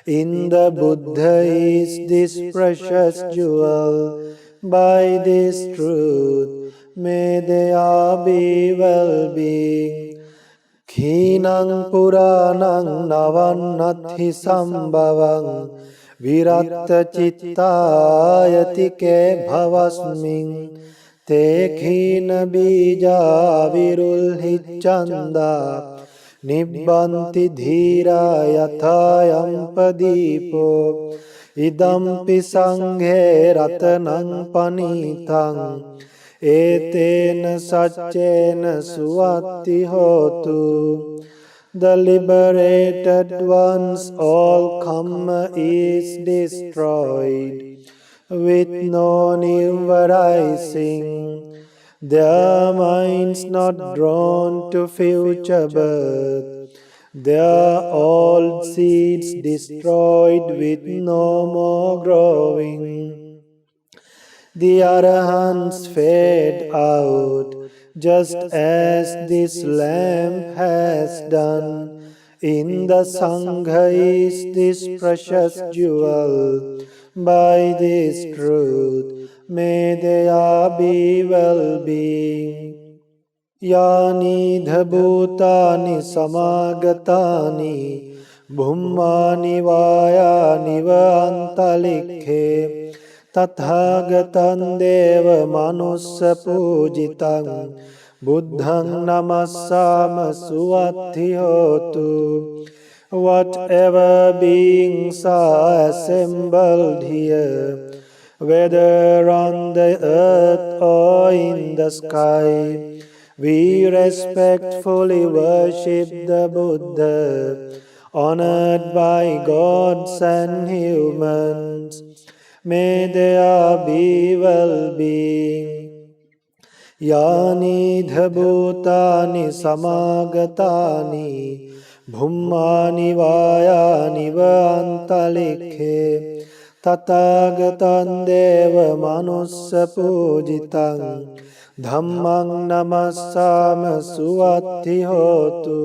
In the Buddha is this precious jewel. By this truth, may there be well-being. Khīnaṃ purānaṃ navannati sambhavaṃ viratta cittāyati ke bhavasmiṃ te khīna bija virulhiccanda nibbanti dhīra yathāyam padīpo idampi saṅghē ratanaṃ panītaṃ etena saccena suwatti hotu. The liberated ones all karma is destroyed with no new arising. Their minds not drawn to future birth, their old seeds destroyed with no more growing. The Arahants fade out, just as this lamp has done. In the Sangha is this precious jewel. By this truth, may there be well-being. Yani dhabhutani samagatani bhummani vayani va antalikhe tathagatan deva manussa pujitam buddhang namassama suvatti hotu. Whatever beings are assembled here, whether on the earth or in the sky, we respectfully worship the Buddha, honored by gods and humans. May there be well-being. Yani dhabhutani samagatani bhummani vayani va antalikhe tathagatan deva manussa pujitam dhammang namassama suvatti hotu.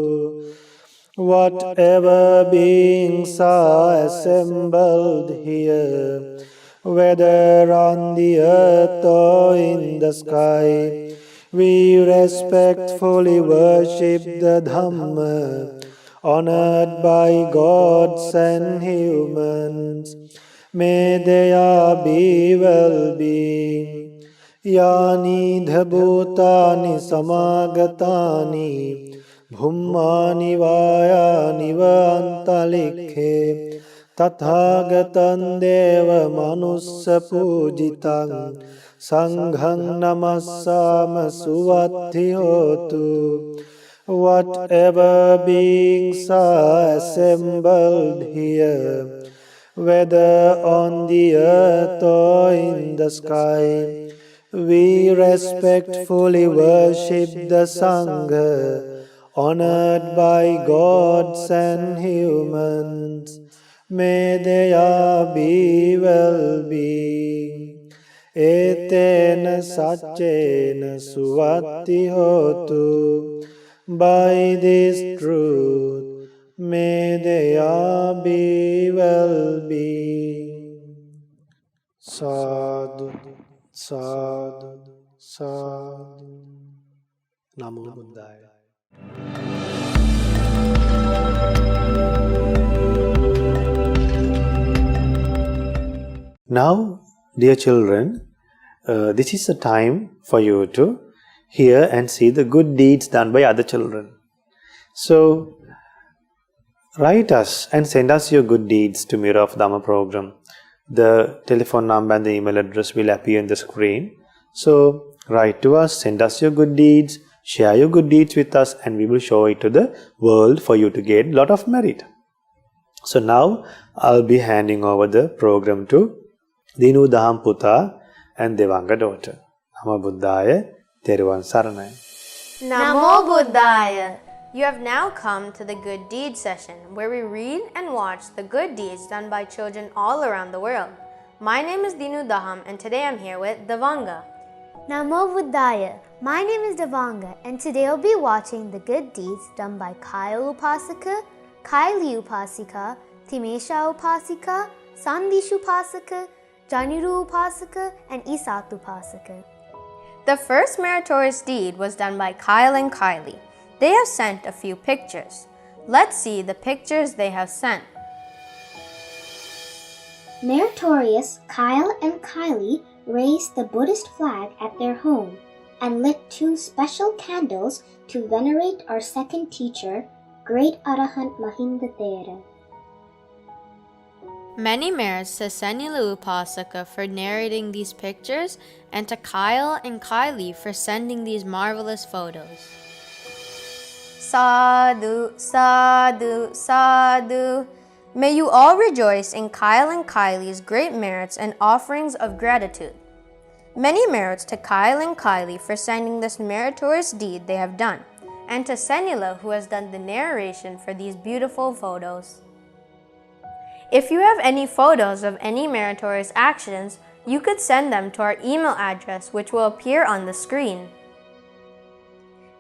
Whatever beings are assembled here, whether on the earth or in the sky, we respectfully worship the Dhamma, honored by gods and humans. May there be well-being. Yani dhabhutani samagatani bhummani vayani va antalikhe tathagatan deva manussa pujitam sanghang namassama suvatti hotu. Whatever beings are assembled here, whether on the earth or in the sky, we respectfully worship the Sangha, honored by gods and humans. May there be well-being. Etena saccena suvatti hotu. By this truth, may there be well-being. Sadhu, sadhu, sadhu. Namo Buddhaya. Now, dear children, this is a time for you to hear and see the good deeds done by other children. So, write us and send us your good deeds to Mirror of Dhamma program. The telephone number and the email address will appear on the screen. So, write to us, send us your good deeds, share your good deeds with us, and we will show it to the world for you to get a lot of merit. So now, I'll be handing over the program to Dinu Daham Puta and Devanga daughter. Namo Buddhaya, Theravada Saranai. Namo Buddhaya! You have now come to the Good Deeds session, where we read and watch the good deeds done by children all around the world. My name is Dinu Daham, and today I'm here with Devanga. Namo Buddhaya. My name is Devanga, and today I'll be watching the good deeds done by Kyle Upasaka, Kylie Upasika, Timesha Upasika, Sandish Upasaka, Janiru Upasaka, and Isat Upasaka. The first meritorious deed was done by Kyle and Kylie. They have sent a few pictures. Let's see the pictures they have sent. Meritorious Kyle and Kylie raised the Buddhist flag at their home and lit 2 special candles to venerate our second teacher, Great Arahant Mahinda Thera. Many merits to Senila Upasaka for narrating these pictures, and to Kyle and Kylie for sending these marvelous photos. Sadhu, sadhu, sadhu. May you all rejoice in Kyle and Kylie's great merits and offerings of gratitude. Many merits to Kyle and Kylie for sending this meritorious deed they have done, and to Senila who has done the narration for these beautiful photos. If you have any photos of any meritorious actions, you could send them to our email address, which will appear on the screen.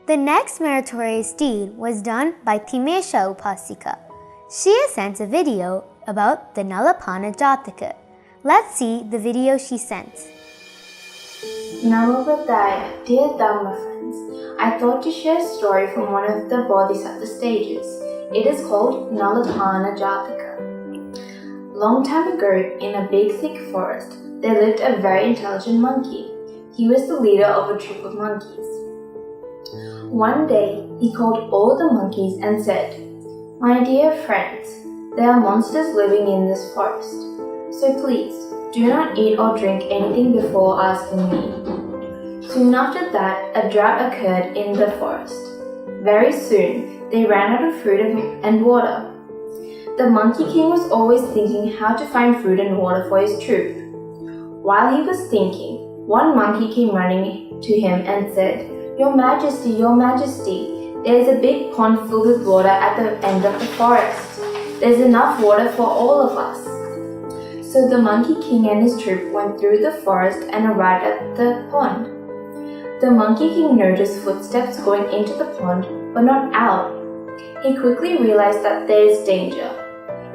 The next meritorious deed was done by Thimesha Upasika. She has sent a video about the Nalapana Jataka. Let's see the video she sent. Namo Buddhaya, dear Dhamma Friends. I thought to share a story from one of the Bodhisattva stages. It is called Nalapana Jataka. Long time ago, in a big thick forest, there lived a very intelligent monkey. He was the leader of a troop of monkeys. One day, he called all the monkeys and said, "My dear friends, there are monsters living in this forest. So please, do not eat or drink anything before asking me." Soon after that, a drought occurred in the forest. Very soon, they ran out of food and water. The Monkey King was always thinking how to find food and water for his troop. While he was thinking, one monkey came running to him and said, Your Majesty, there is a big pond filled with water at the end of the forest. There's enough water for all of us." So the Monkey King and his troop went through the forest and arrived at the pond. The Monkey King noticed footsteps going into the pond, but not out. He quickly realized that there is danger.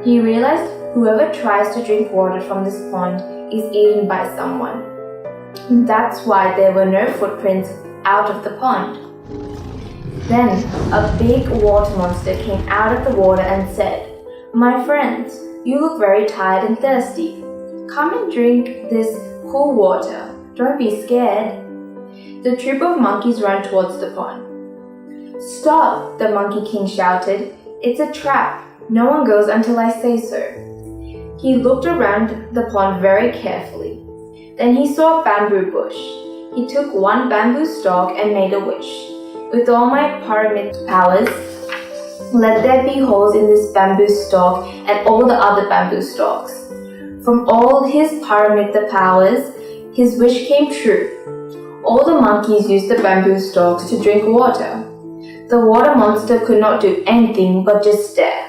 He realized whoever tries to drink water from this pond is eaten by someone. That's why there were no footprints out of the pond. Then a big water monster came out of the water and said, "My friends, you look very tired and thirsty. Come and drink this cool water. Don't be scared." The troop of monkeys ran towards the pond. "Stop!" the Monkey King shouted. "It's a trap. No one goes until I say so." He looked around the pond very carefully. Then he saw a bamboo bush. He took one bamboo stalk and made a wish. "With all my paramita powers, let there be holes in this bamboo stalk and all the other bamboo stalks." From all his paramita powers, his wish came true. All the monkeys used the bamboo stalks to drink water. The water monster could not do anything but just stare.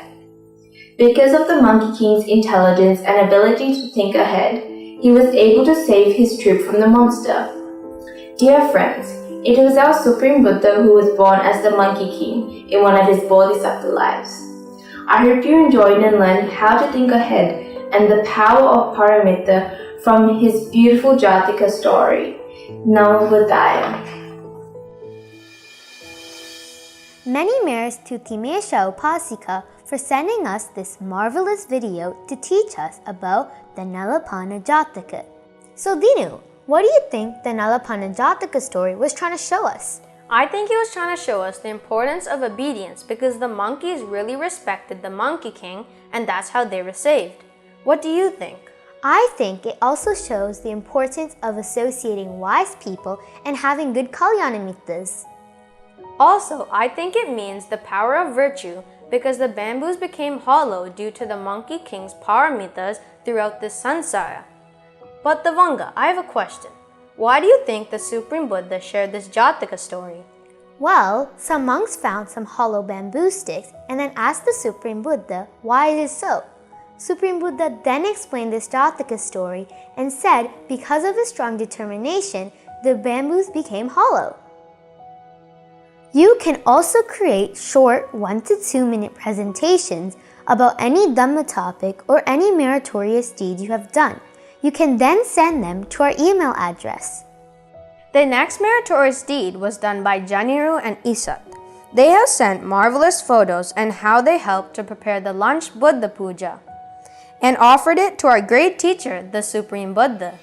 Because of the Monkey King's intelligence and ability to think ahead, he was able to save his troop from the monster. Dear friends, it was our Supreme Buddha who was born as the Monkey King in one of his Bodhisattva lives. I hope you enjoyed and learned how to think ahead and the power of paramita from his beautiful Jataka story. Namo Buddhaya. Many merits to Thimesha Upasika for sending us this marvelous video to teach us about the Nalapana Jataka. So Dinu, what do you think the Nalapana Jataka story was trying to show us? I think he was trying to show us the importance of obedience because the monkeys really respected the Monkey King and that's how they were saved. What do you think? I think it also shows the importance of associating wise people and having good kalyanamitas. Also, I think it means the power of virtue because the bamboos became hollow due to the Monkey King's paramitas throughout this sansara. But Devanga, I have a question. Why do you think the Supreme Buddha shared this Jataka story? Well, some monks found some hollow bamboo sticks and then asked the Supreme Buddha why it is so. Supreme Buddha then explained this Jataka story and said because of his strong determination, the bamboos became hollow. You can also create short 1 to 2 minute presentations about any Dhamma topic or any meritorious deed you have done. You can then send them to our email address. The next meritorious deed was done by Janiru and Isat. They have sent marvelous photos and how they helped to prepare the lunch Buddha Puja and offered it to our great teacher, the Supreme Buddha.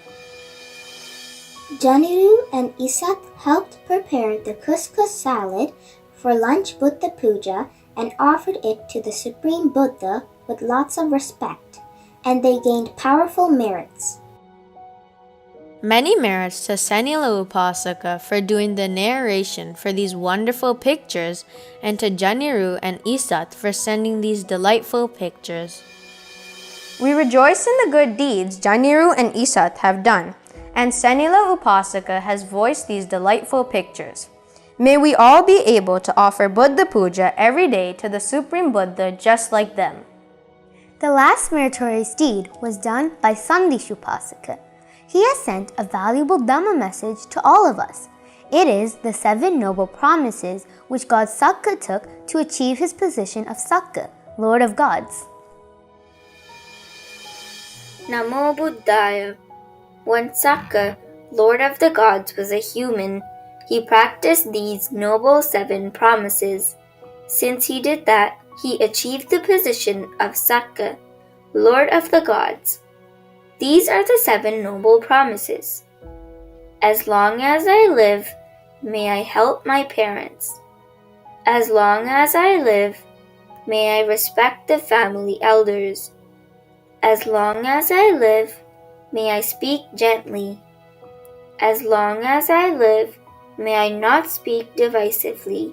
Janiru and Isat helped prepare the couscous salad for lunch Buddha Puja and offered it to the Supreme Buddha with lots of respect. and they gained powerful merits. Many merits to Senila Upasaka for doing the narration for these wonderful pictures, and to Janiru and Isat for sending these delightful pictures. We rejoice in the good deeds Janiru and Isat have done, and Senila Upasaka has voiced these delightful pictures. May we all be able to offer Buddha Puja every day to the Supreme Buddha just like them. The last meritorious deed was done by Sandish Upasaka. He has sent a valuable Dhamma message to all of us. It is the 7 noble promises which God Sakka took to achieve his position of Sakka, Lord of Gods. Namo Buddhaya. When Sakka, Lord of the Gods, was a human, he practiced these noble 7 promises. Since he did that, he achieved the position of Sakka, Lord of the Gods. These are the 7 noble promises. As long as I live, may I help my parents. As long as I live, may I respect the family elders. As long as I live, may I speak gently. As long as I live, may I not speak divisively.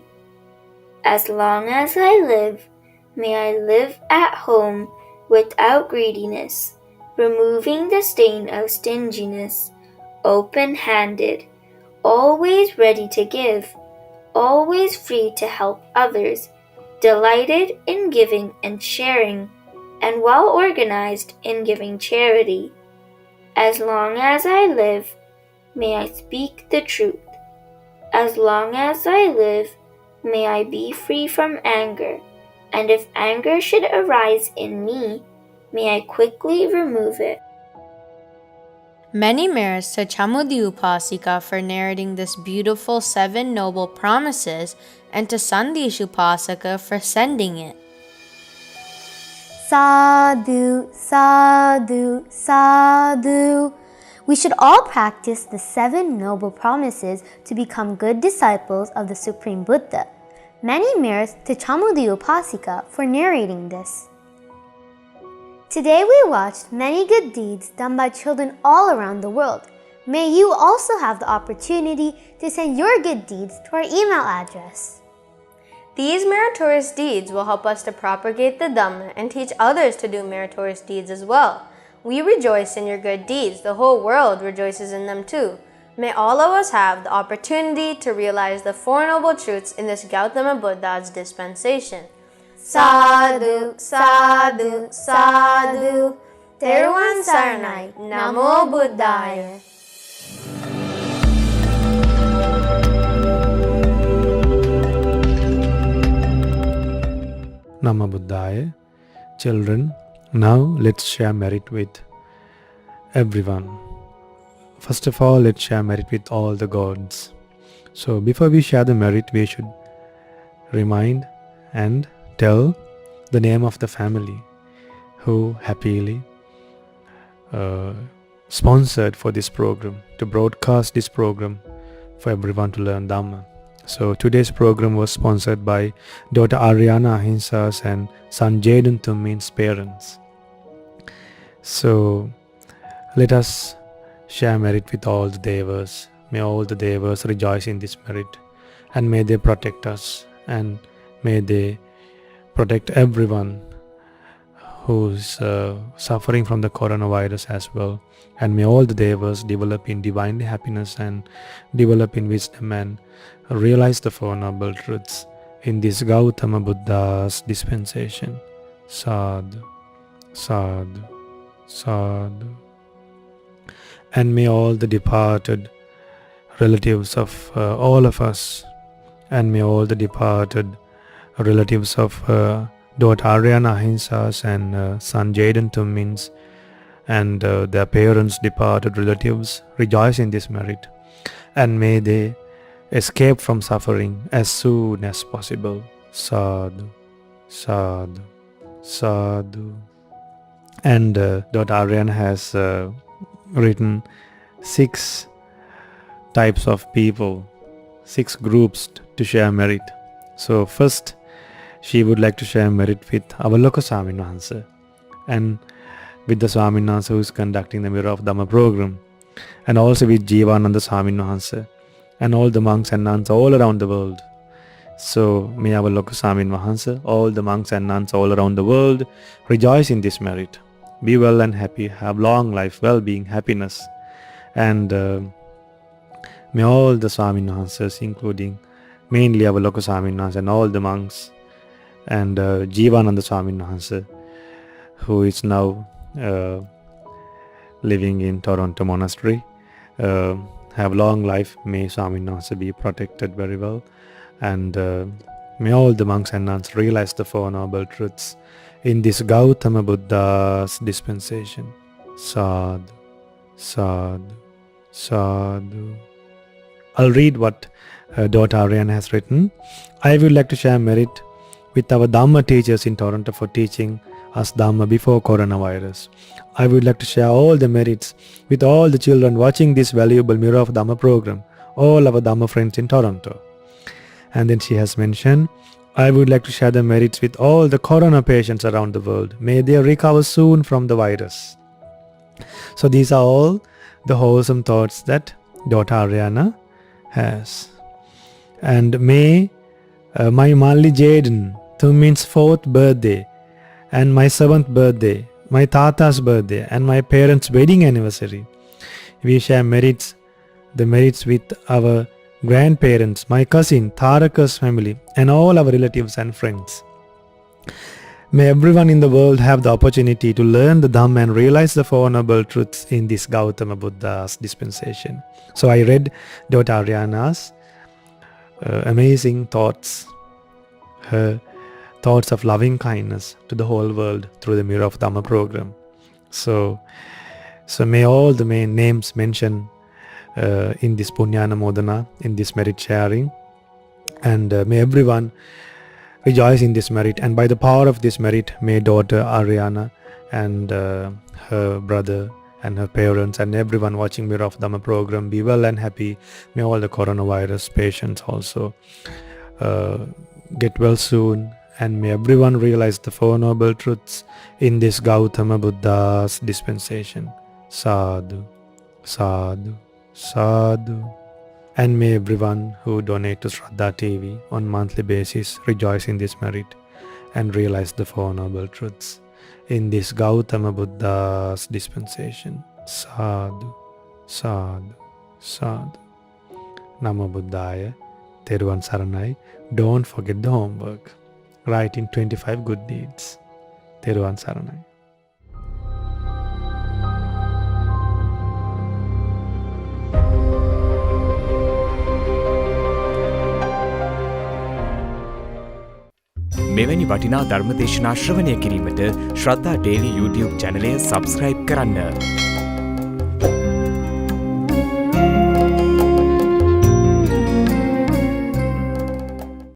As long as I live, may I live at home without greediness, removing the stain of stinginess, open-handed, always ready to give, always free to help others, delighted in giving and sharing, and well organized in giving charity. As long as I live, may I speak the truth. As long as I live, may I be free from anger, and if anger should arise in me, may I quickly remove it. Many merits to Chamudi Upasika for narrating this beautiful 7 noble promises, and to Sandish Upasaka for sending it. Sadhu, sadhu, sadhu. We should all practice the 7 noble promises to become good disciples of the Supreme Buddha. Many merits to Chamudi Upasika for narrating this. Today we watched many good deeds done by children all around the world. May you also have the opportunity to send your good deeds to our email address. These meritorious deeds will help us to propagate the Dhamma and teach others to do meritorious deeds as well. We rejoice in your good deeds. The whole world rejoices in them too. May all of us have the opportunity to realize the 4 noble truths in this Gotama Buddha's dispensation. Sadhu, sadhu, sadhu. Theruvan Saranai. Namo Buddhaya. Namo Buddhaya. Children, now let's share merit with everyone. First of all, let's share merit with all the gods. So before we share the merit, we should remind and tell the name of the family who happily sponsored for this program, to broadcast this program for everyone to learn Dhamma. So today's program was sponsored by daughter Ariana Ahinsas and son Jaden Tummin's parents. So let us share merit with all the Devas. May all the Devas rejoice in this merit, and may they protect us, and may they protect everyone who's suffering from the coronavirus as well. And may all the Devas develop in divine happiness and develop in wisdom and realize the 4 noble truths in this Gautama Buddha's dispensation. Sadhu, sadhu, sadhu. And may all the departed relatives of all of us, and may all the departed relatives of daughter Ariana Ahinsas and son Jaden Tummins and their parents' departed relatives rejoice in this merit, and may they escape from suffering as soon as possible. Sadhu, sadhu, sadhu. And daughter Ariana has written 6 types of people, 6 groups to share merit. So first, she would like to share merit with Avaloka Swamin Wahanse, and with the Swamin Wahanse who is conducting the Mirror of Dhamma program, and also with Jivananda Swamin Wahanse and all the monks and nuns all around the world. So may our Loka Swamin Wahanse, all the monks and nuns all around the world rejoice in this merit. Be well and happy, have long life, well-being, happiness, and may all the Swamin Wahanses, including mainly our Loka Swamin Wahanse and all the monks and Jivananda Swamin Wahanse, who is now living in Toronto Monastery, have long life. May Swamin Wahanse be protected very well, and may all the monks and nuns realize the Four Noble Truths in this Gotama Buddha's dispensation. Sadhu, sadhu, sadhu. I'll read what daughter Ariana has written. I would like to share merit with our Dhamma teachers in Toronto for teaching us Dhamma before coronavirus. I would like to share all the merits with all the children watching this valuable Mirror of Dhamma program, all our Dhamma friends in Toronto. And then she has mentioned, I would like to share the merits with all the corona patients around the world. May they recover soon from the virus. So these are all the wholesome thoughts that daughter Ariana has. And may my Mali Jaden, Thumin's 4th birthday, and my 7th birthday, my Tata's birthday, and my parents' wedding anniversary, we share merits, the merits with our grandparents, my cousin, Tharaka's family, and all our relatives and friends. May everyone in the world have the opportunity to learn the Dhamma and realize the Four Noble Truths in this Gotama Buddha's dispensation. So I read daughter Ariana's amazing thoughts, her thoughts of loving kindness to the whole world through the Mirror of Dhamma program. So may all the main names mentioned in this Punyana Modana, in this merit sharing, and may everyone rejoice in this merit, and by the power of this merit, may daughter Ariana and her brother and her parents and everyone watching Mirror of Dhamma program be well and happy. May all the coronavirus patients also get well soon, and may everyone realize the Four Noble Truths in this Gotama Buddha's dispensation. Sadhu, sadhu, sadhu. And may everyone who donate to Shraddha TV on monthly basis rejoice in this merit and realize the Four Noble Truths in this Gotama Buddha's dispensation. Sadhu, sadhu, sadhu. Namo Buddhaya, Theruvan Saranai. Don't forget the homework. Write in 25 good deeds. Theruvan Saranai. මෙවැනි වටිනා ධර්ම දේශනා ශ්‍රවණය කිරීමට ශ්‍රද්ධා daily YouTube චැනලය subscribe කරන්න.